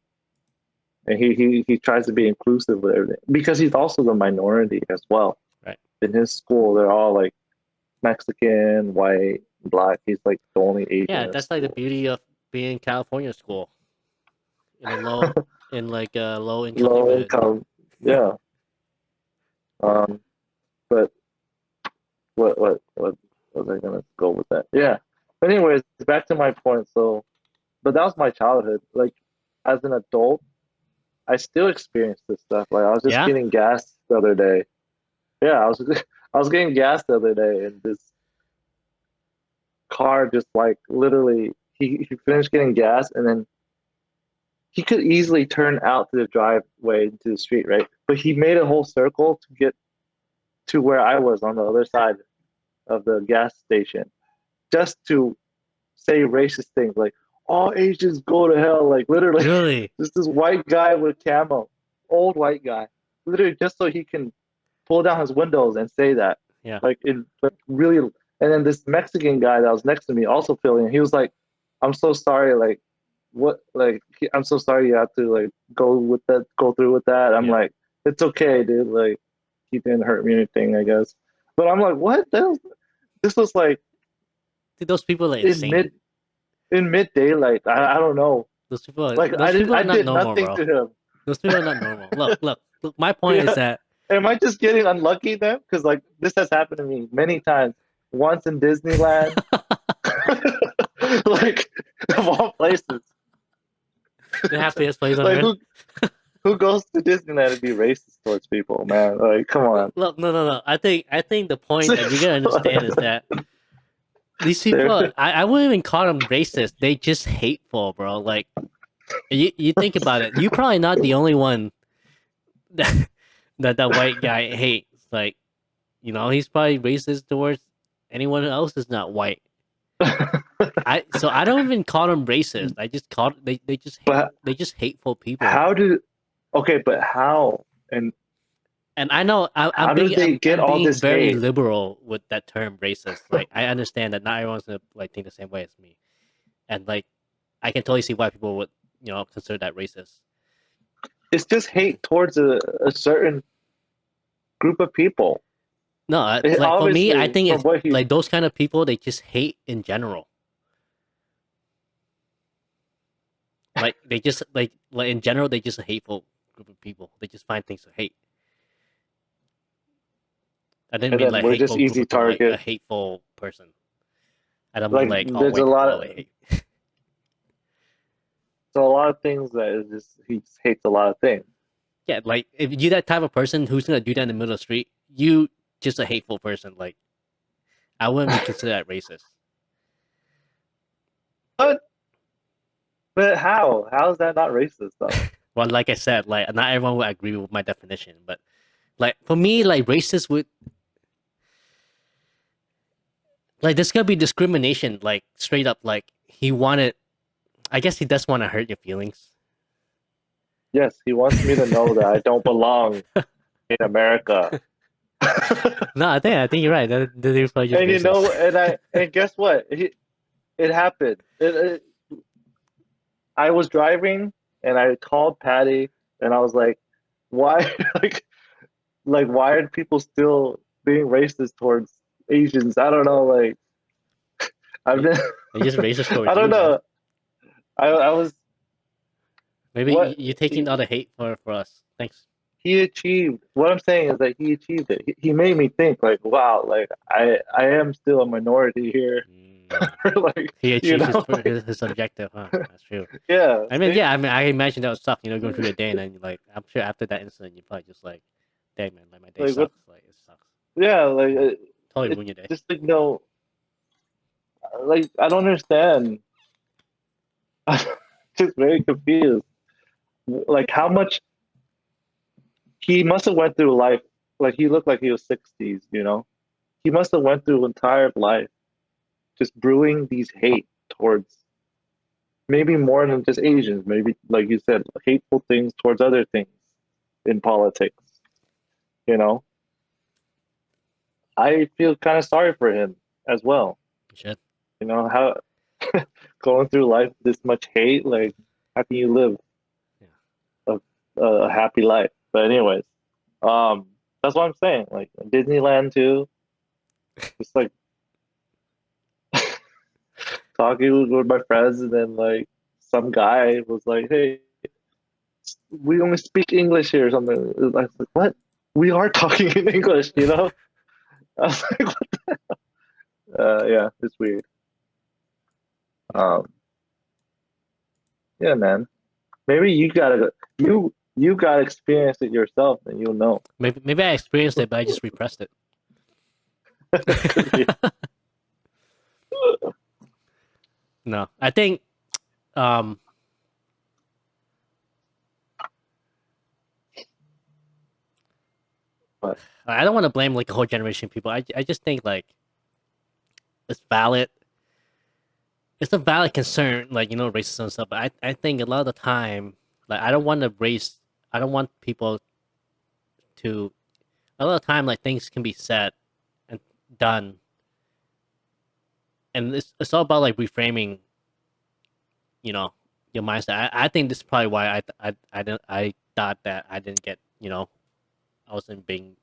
And he tries to be inclusive with everything because he's also the minority as well. Right? In his school, they're all like Mexican, white, black. He's like the only Asian Yeah, in his that's like the school. beauty of be in California school in a low in like a low income low neighborhood. income. Yeah. Um, but what was I gonna go with that? Yeah. But anyways, back to my point. So, but that was my childhood. Like, as an adult, I still experience this stuff. Like, I was just Yeah, getting gas the other day. Yeah, I was I was getting gas the other day, and this car just like literally he finished getting gas, and then he could easily turn out to the driveway into the street, right? But he made a whole circle to get to where I was on the other side of the gas station, just to say racist things like all Asians go to hell, like literally really. just this white guy with camo, old white guy, literally just so he can pull down his windows and say that, Yeah, like in like really. And then this Mexican guy that was next to me also feeling, he was like, I'm so sorry, like what, like I'm so sorry you have to like go through with that. I'm yeah. like, it's okay, dude, like he didn't hurt me or anything, I guess. But I'm like, what the hell? This was like Dude, those people are in insane. mid daylight. I don't know. Like Those people I are not did normal, nothing bro. to him. Those people are not normal. Look. My point is Yeah. that Am I just getting unlucky then? Because like this has happened to me many times. Once in Disneyland, like of all places. the happiest place on Like earth. who goes to Disneyland to be racist towards people, man? Like come on. Look, no. I think the point that you gotta understand is that these people, They're- I wouldn't even call them racist. They just hateful, bro. Like you think about it, you're probably not the only one that that white guy hates. Like, he's probably racist towards anyone else that's not white. I don't even call them racist. I just call but they just hateful people. how do okay, but how and And I know I'm how do being they get I'm all being this very hate? liberal with that term racist. Like I understand that not everyone's gonna like think the same way as me, and like I can totally see why people would consider that racist. It's just hate towards a certain group of people. No, It, like for me, I obviously, think from it's what he like those kind of people. They just hate in general. Like they just like in general, they just a hateful group of people. They just find things to hate. I didn't and mean then like we're just hateful group easy of people, like a target. hateful person. I don't mean Like like all there's a white people lot are of like hate. so a lot of things that is just he just hates a lot of things. Yeah, like if you that type of person who's gonna do that in the middle of the street, you just a hateful person. Like I wouldn't even consider that racist. But but how? How is that not racist though? Well, like I said, like not everyone would agree with my definition, but like for me, like racist would like there's gonna be discrimination, like straight up. Like he wanted, I guess he does want to hurt your feelings. Yes, he wants me to know that I don't belong in America. No, I think you're right. That is probably just And you racist. know, and guess what? It happened. I was driving and I called Patty and I was like, why like why are people still being racist towards Asians? I don't know, like I've They- been They're just racist I towards don't you, man. know. I was Maybe what you're taking all the hate for us. Thanks. he achieved. What I'm saying is that he achieved it. He made me think like, wow, like I am still a minority here. Mm. Like, He you achieved his, know, fir- his his objective, huh? That's true. yeah. I mean, yeah. I mean, I imagine that was tough. Going through your day, and then like, I'm sure after that incident, you probably just like, dang man, like my day Like what? sucks. Like it sucks. Yeah, like Yeah, totally it's ruin your day. just like no, like I don't understand. I'm just very confused. Like how much he must have went through life. Like he looked like he was 60s. You know, he must have went through entire life just brewing these hate towards maybe more than just Asians. Maybe like you said, hateful things towards other things in politics. You know, I feel kind of sorry for him as well. Shit. You know how going through life with this much hate, like how can you live Yeah. a happy life? But anyways, um, that's what I'm saying. Like Disneyland too, just like talking with my friends, and then like some guy was like, "Hey, we only speak English here," or something. I was like, "What? We are talking in English, you know?" I was like, "Yeah, it's weird." Um, yeah, man. Maybe you gotta experience it yourself, and you'll know. Maybe I experienced it, but I just repressed it. Could be. No, I think um, But I don't want to blame like a whole generation of people. I just think like it's valid. It's a valid concern, like racism and stuff. But I think a lot of the time, like I don't want to race. I don't want people to. A lot of the time, like things can be said and done, and it's all about like reframing. You know, your mindset. I think this is probably why I thought that I didn't get I wasn't being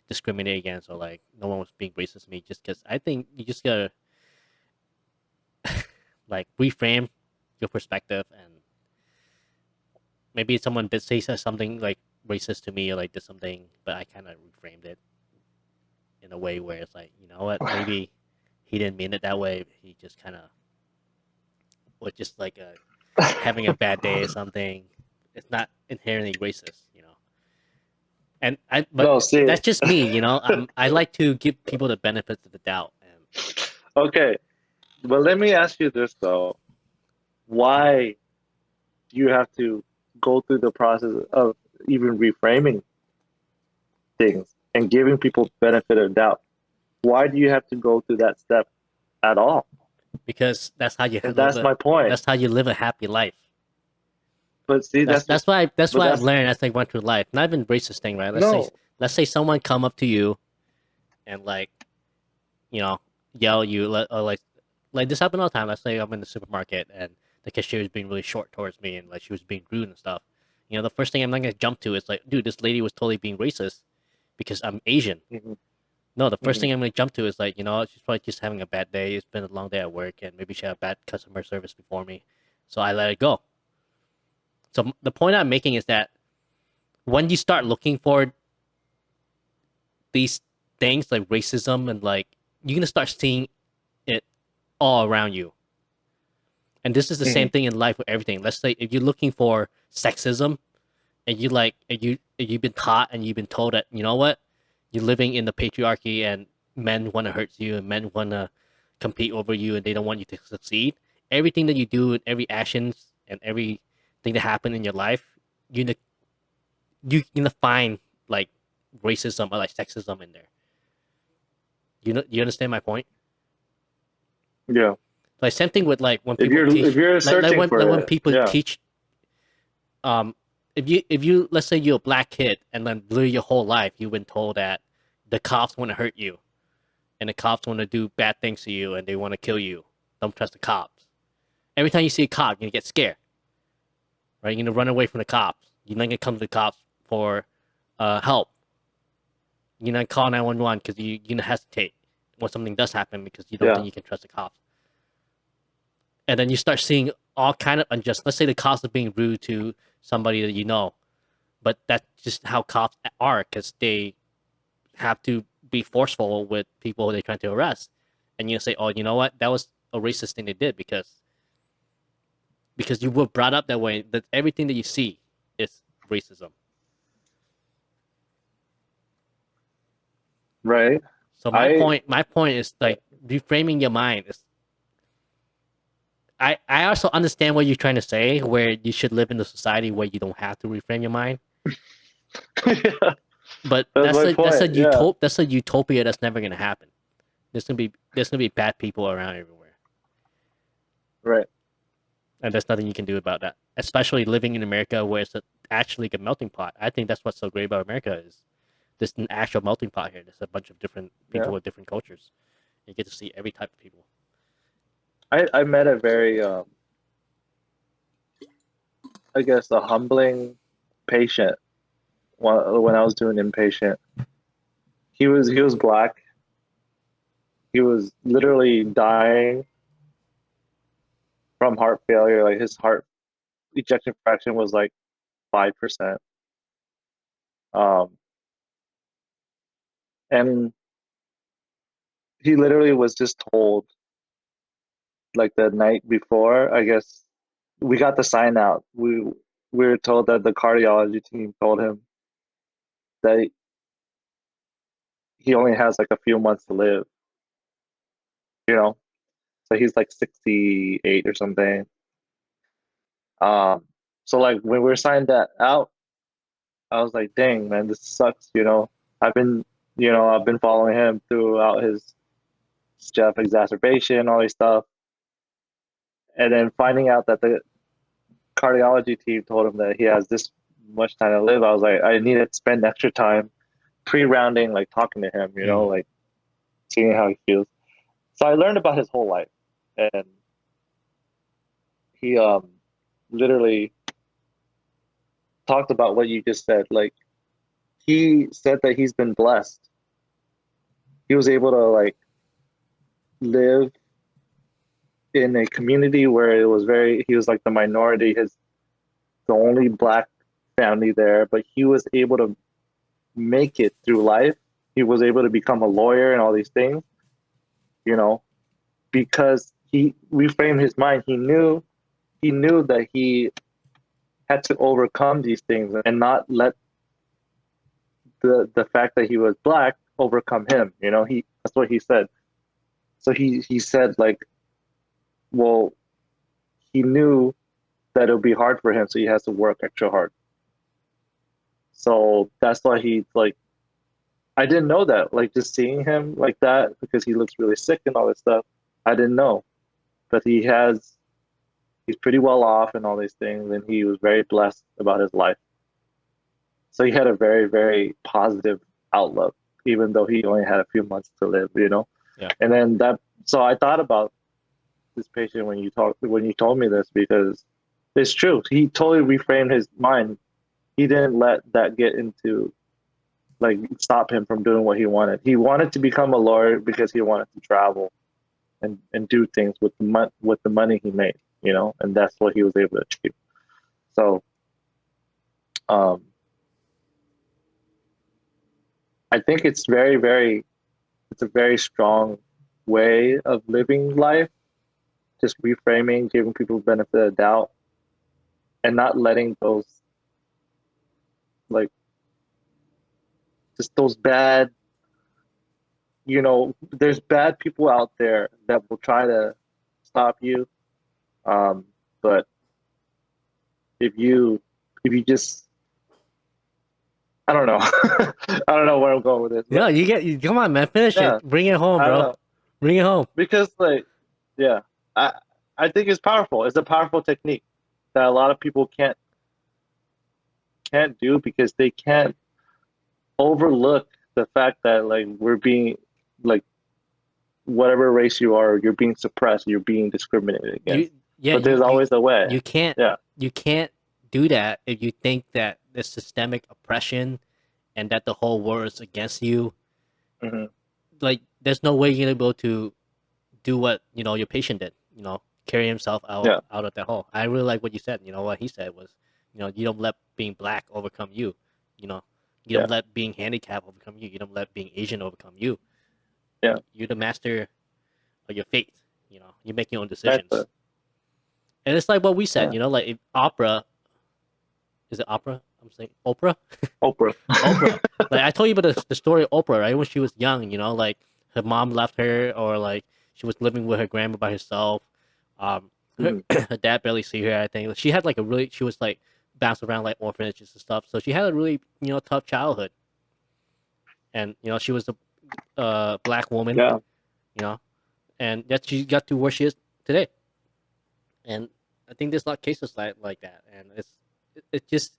discriminated against or like no one was being racist to me just because I think you just gotta like reframe your perspective and maybe someone did say something like racist to me or like did something but I kind of reframed it in a way where it's like what, maybe he didn't mean it that way, he just kind of was just like having a bad day or something. It's not inherently racist. And but no, see, that's just me. I like to give people the benefits of the doubt. And okay, but let me ask you this though: why do you have to go through the process of even reframing things and giving people benefit of doubt? Why do you have to go through that step at all? because that's how you And live that's a my point. that's how you live a happy life. But see, That's that's why that's but why I've that's learned as I went through life. Not even racist thing, right? no. Let's say someone come up to you and like you know yell at you or like this happened all the time. Let's say I'm in the supermarket and the cashier is being really short towards me and like she was being rude and stuff. The first thing I'm not gonna jump to is like, dude, this lady was totally being racist because I'm Asian. Hmm. No, the first Hmm. thing I'm gonna jump to is like, she's probably just having a bad day. It's been a long day at work, and maybe she had bad customer service before me, so I let it go. So the point I'm making is that when you start looking for these things like racism and like you're gonna start seeing it all around you. And this is the Hmm. same thing in life with everything. Let's say if you're looking for sexism and you've been taught and you've been told that what you're living in the patriarchy and men want to hurt you and men want to compete over you and they don't want you to succeed. Everything that you do and every actions and everything that happen in your life, you gonna you gonna find like racism or like sexism in there. You understand my point? Yeah. Like same thing with like when If people you're if teach you're like searching like for when it, people yeah. teach um if you let's say you're a black kid and then literally your whole life you've been told that the cops want to hurt you and the cops want to do bad things to you and they want to kill you. Don't trust the cops. Every time you see a cop, you're gonna get scared, right? You're gonna run away from the cops. You're not gonna come to the cops for help. You're not call 911 because you're gonna hesitate when something does happen because you don't Yeah. think you can trust the cops. And then you start seeing all kind of unjust. Let's say the cops are being rude to somebody that you know, but that's just how cops are because they have to be forceful with people they're trying to arrest. And you say, oh, you know what? That was a racist thing they did because you were brought up that way. That everything that you see is racism. Right. So I my point is like reframing your mind is. I also understand what you're trying to say, where you should live in a society where you don't have to reframe your mind. yeah, But that's my point. Yeah. that's a utopia that's never gonna happen. There's gonna be bad people around everywhere, Right. and there's nothing you can do about that. Especially living in America, where it's actually a melting pot. I think that's what's so great about America is there's an actual melting pot here. There's a bunch of different Yeah. people with different cultures. You get to see every type of people. I met a very I guess a humbling patient when I was doing inpatient. He was black. He was literally dying from heart failure. Like his heart ejection fraction was like 5%. Um, and he literally was just told like the night before, I guess we got the sign out. We were told that the cardiology team told him that he only has like a few months to live, you know? So he's like 68 or something. Um, so like when we were signed that out, I was like, dang, man, this sucks, you know. I've been, I've been following him throughout his Jeff exacerbation, all this stuff. And then finding out that the cardiology team told him that he has this much time to live, I was like, I need to spend extra time pre-rounding, like talking to him, Mm. like seeing how he feels. So I learned about his whole life, and he literally talked about what you just said. Like he said that he's been blessed. He was able to like live in a community where it was very. He was like the minority. His the only black family there, but he was able to make it through life. He was able to become a lawyer and all these things, you know, because he reframed his mind. He knew that he had to overcome these things and not let the fact that he was black overcome him. That's what he said. So he said like, well, he knew that it would be hard for him, so he has to work extra hard. So that's why he like I didn't know that. Like just seeing him like that because he looks really sick and all this stuff. I didn't know. But he's pretty well off and all these things, and he was very blessed about his life. So he had a very, very positive outlook, even though he only had a few months to live. Yeah. And then so I thought about this patient when you told me this because it's true. He totally reframed his mind. He didn't let that get into like stop him from doing what he wanted. He wanted to become a lawyer because he wanted to travel and do things with the money he made, and that's what he was able to achieve. So, um, I think it's a very strong way of living life, just reframing, giving people benefit of the doubt, and not letting those like just those bad, there's bad people out there that will try to stop you. Um, but if you just I don't know. I don't know where I'm going with this, No, but come on, man, finish yeah, it. Bring it home, I don't bro. know. Bring it home. Because like yeah, I think it's powerful. It's a powerful technique that a lot of people can't do because they can't overlook the fact that like we're being like whatever race you are, you're being suppressed, you're being discriminated You against. yeah, But there's always a way. you can't Yeah. you can't do that if you think that there's systemic oppression and that the whole world is against you. Hmm. Like there's no way you're gonna be able to do what your patient did. Carry himself Yeah. out of that hole. I really like what you said. What he said was, you don't let being black overcome you. You know, you Yeah. don't let being handicapped overcome you. You don't let being Asian overcome you. Yeah. You're the master of your fate. You make your own Exactly. decisions. And it's like what we said. Yeah. Like if opera is it opera? I'm saying Oprah. Oprah. Oprah. Like I told you about the story of Oprah, right? When she was young, like her mom left her, or like she was living with her grandma by herself. Her, Hmm. her dad barely see her. I think she had like she was like bounced around like orphanages and stuff. So she had a really tough childhood, and she was a black woman, Yeah. you know, and that she got to where she is today. And I think there's a lot of cases like that, and it's just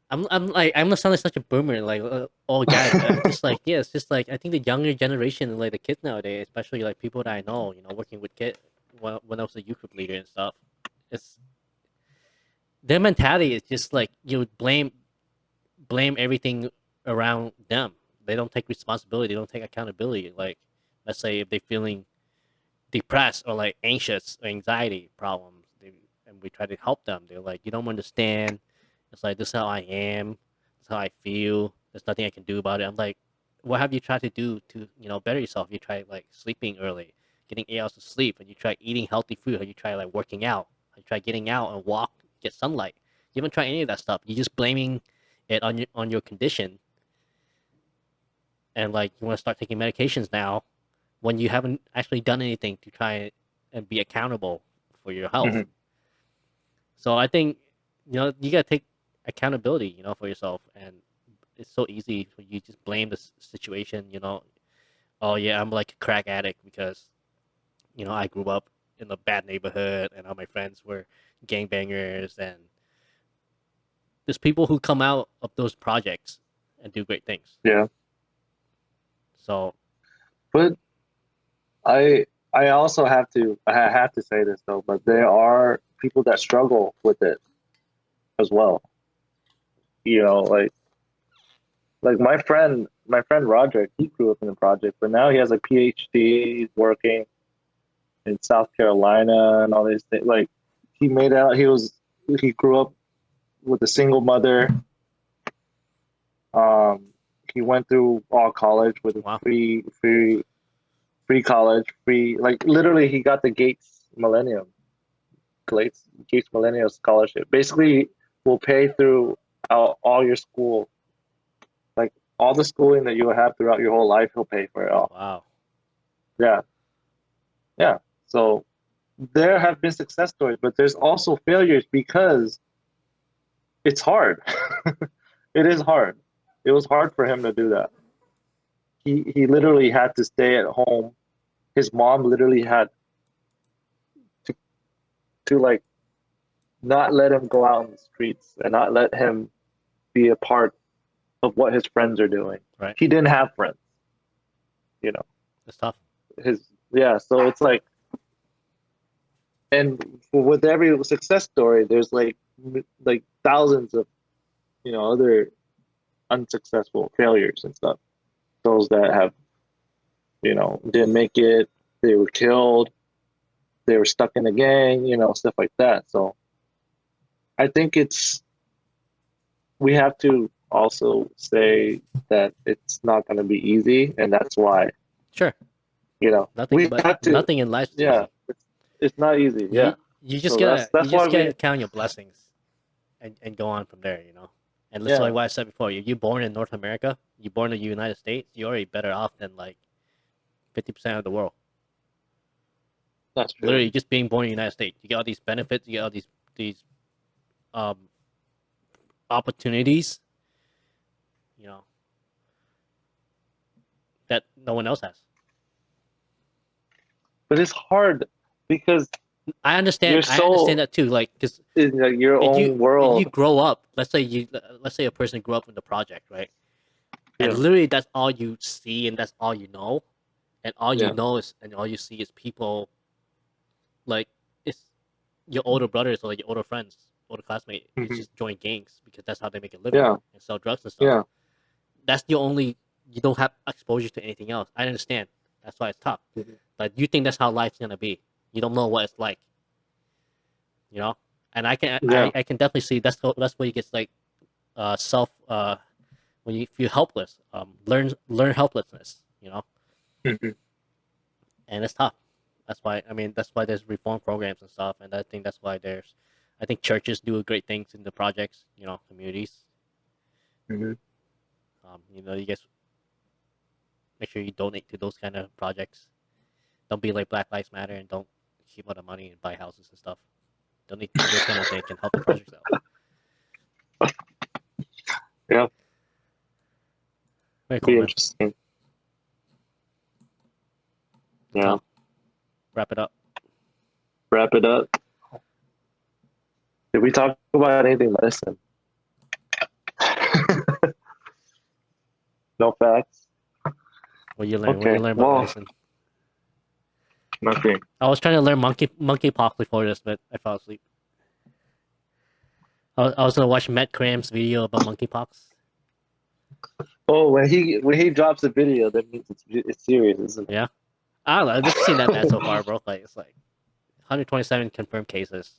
I'm not sounding such a boomer like oh guy, but I'm just like yeah, it's just like I think the younger generation, like the kids nowadays, especially like people that I know, working with kids when I was a youth group leader and stuff, it's their mentality is just like blame everything around them. They don't take responsibility. They don't take accountability. Like let's say if they're feeling depressed or like anxious or anxiety problems, and we try to help them. They're like, you don't understand. It's like, this is how I am. This is how I feel. There's nothing I can do about it. I'm like, what have you tried to do to better yourself? You try like sleeping early, getting 8 hours of sleep, and you try eating healthy food. Have you try like working out? Have you try getting out and walk, get sunlight? You haven't tried any of that stuff. You're just blaming it on your condition, and like you want to start taking medications now when you haven't actually done anything to try and be accountable for your health. Hmm. So I think you gotta take accountability, for yourself, and it's so easy for you just blame the situation. Oh yeah, I'm like a crack addict because I grew up in a bad neighborhood and all my friends were gangbangers, and there's people who come out of those projects and do great things. Yeah, So but I I also have to say this though, but there are people that struggle with it as well. Like my friend Roderick, he grew up in the project, but now he has a PhD, he's working in South Carolina and all these things. Like he made out he grew up with a single mother. Um, he went through all college with a wow, free college, free like literally he got the Gates Millennium Scholarship. Basically, will pay through all your school, like all the schooling that you will have throughout your whole life. He'll pay for it all. wow, Yeah, yeah. So there have been success stories, but there's also failures because it's hard. It is hard. It was hard for him to do that. He literally had to stay at home. His mom literally had to like not let him go out in the streets and not let him be a part of what his friends are doing. right? He didn't have friends, you know. It's tough. His Yeah, so it's like, and with every success story, there's like thousands of other unsuccessful failures and stuff. Those that have didn't make it, they were killed, they were stuck in a gang, stuff like that. So I think we have to also say that it's not going to be easy, and that's why Sure, we have to. nothing in life is Yeah, easy. it's not easy. Yeah, You just so gotta that's why we. count your blessings and go on from there. And that's like Yeah, what I said before. If you're born in North America, you're born in the United States, you're already better off than like 50% of the world. that's true. Literally, just being born in the United States, you get all these benefits, you get all these um opportunities, you know, that no one else has. But it's hard because I you're understand. I understand so that too. Like, because in like your own if you world. grow up, let's say a person grew up in the project, right? And Yeah, literally, that's all you see, and that's all you know, and all you yeah, know is, and all you see is people like it's your older brothers or like your older friends, older classmates. It's hmm just join gangs because that's how they make a living yeah, and sell drugs and stuff. yeah, That's your only. You don't have exposure to anything else. I understand. That's why it's tough. mhm, But you think that's how life's gonna be. You don't know what it's like, you know. And yeah, I can definitely see that's where you get like self when you feel helpless. Learn helplessness, mhm, and it's tough. That's why there's reform programs and stuff, and I think that's why I think churches do great things in the projects, communities. mhm. You guys make sure you donate to those kind of projects. Don't be like Black Lives Matter and don't keep all the money and buy houses and stuff. Donate to those kind of things can help the projects out. Yeah, Very cool, be man. interesting. Yeah, Tom, wrap it up. wrap it up. Did we talk about anything medicine? No facts. What you learn? What you Okay, learn about well, medicine? nothing. I was trying to learn monkeypox before this, but I fell asleep. I was gonna watch Matt Cram's video about monkeypox. Oh, when he drops a video, that means it's serious, isn't it? Yeah, I don't know. It doesn't seem that bad so far, bro. Like it's like 127 confirmed cases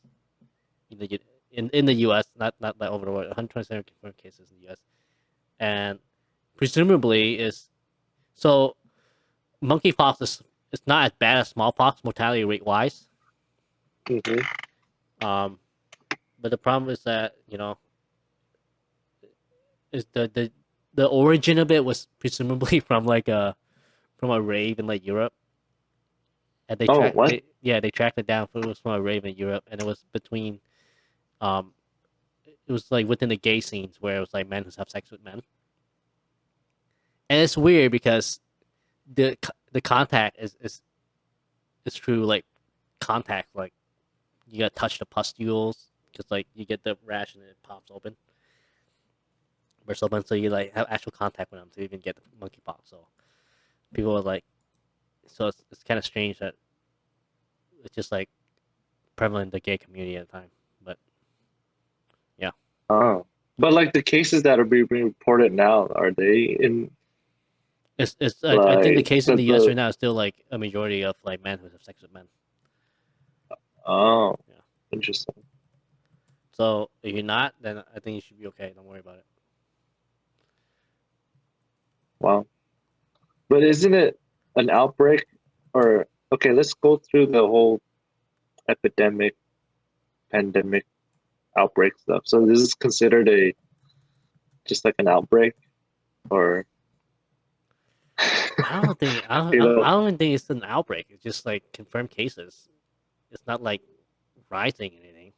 in the in the U.S. Not like over the world. 127 confirmed cases in the U.S. and presumably is so monkeypox is it's not as bad as smallpox mortality rate wise. Hmm. Um, but the problem is that is the origin of it was presumably from a rave in like Europe, and Oh, what? they tracked it down. It was from a rave in Europe, and it was between um it was like within the gay scenes where it was like men who have sex with men, and it's weird because the contact is true like contact like you gotta touch the pustules because like you get the rash and it pops open. Bursts open, so you like have actual contact with them to even get the monkeypox. So people are like, so it's kind of strange that it's just like prevalent in the gay community at the time. But yeah, Oh, but like the cases that are being reported now, are they in it's I think the like case in the U.S. right now is still like a majority of like men who have sex with men. oh, Yeah. interesting. So if you're not, then I think you should be okay. Don't worry about it. Wow. But isn't it an outbreak or okay, let's go through the whole epidemic, pandemic, outbreak stuff. So this is considered a just like an outbreak or I don't think you I know, don't even think it's an outbreak. It's just like confirmed cases. It's not like rising anything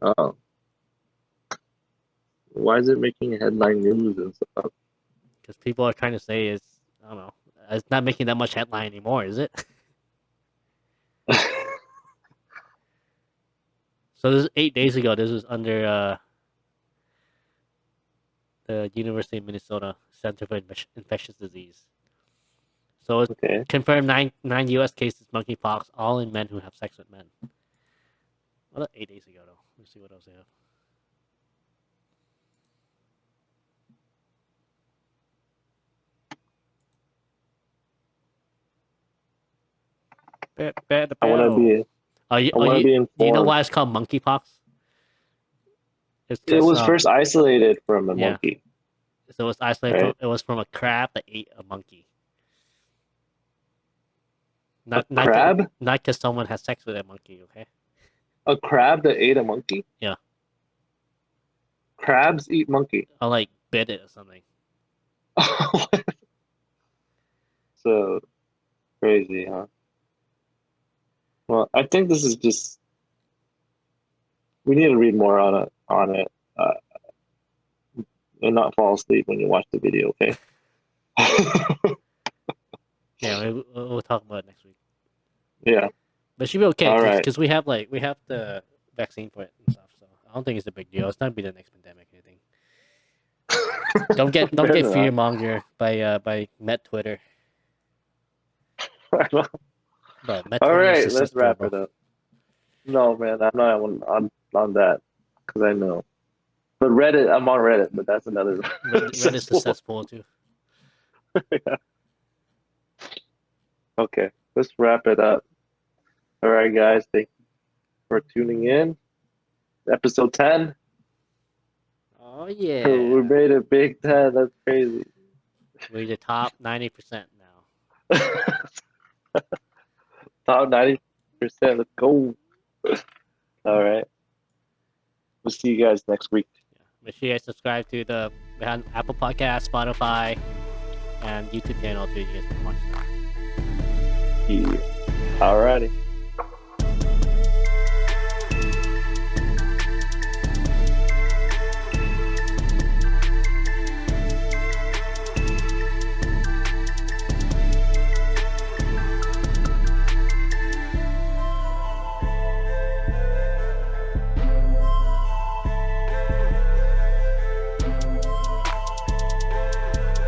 oh, why is it making headline news and stuff? because people are trying to say it's I don't know. It's not making that much headline anymore, is it? So this is 8 days ago. This was under the University of Minnesota Center for Infectious Disease. So it's Okay. confirmed nine U.S. cases of monkeypox, all in men who have sex with men. Well, not 8 days ago though. Let's see what else they have. I wanna be I wanna be Do you know informed. why it's called monkeypox? It's It because was first isolated from a yeah. monkey, So it was isolated from right? it was from a crab that ate a monkey. A Not crab? not because someone has sex with a monkey. Okay. A crab that ate a monkey? Yeah. Crabs eat monkey. Or like bit it or something. So crazy, huh? Well, I think this is just we need to read more on it, and not fall asleep when you watch the video. Okay. Yeah, we'll talk about it next week. Yeah. But it should be okay All right. because we have the vaccine for it and stuff. So I don't think it's a big deal. It's not be the next pandemic or anything. Don't Fair get enough. fear monger by Met Twitter. Bro, Met All Twitter is right. Let's successful, wrap bro. it up. No, man, I'm not on that because I know. But Reddit, I'm on Reddit, but that's another Red is cesspool. successful too. Okay, let's wrap it up. All right, guys. Thank you for tuning in. Episode 10. Oh We yeah, made it Big 10. That's crazy. we're the top 90% now. Top 90%. Let's go. All right. We'll see you guys next week. Yeah. Make sure you guys subscribe to the Apple Podcast, Spotify, and YouTube channel too. You guys can watch that. Yeah. All righty.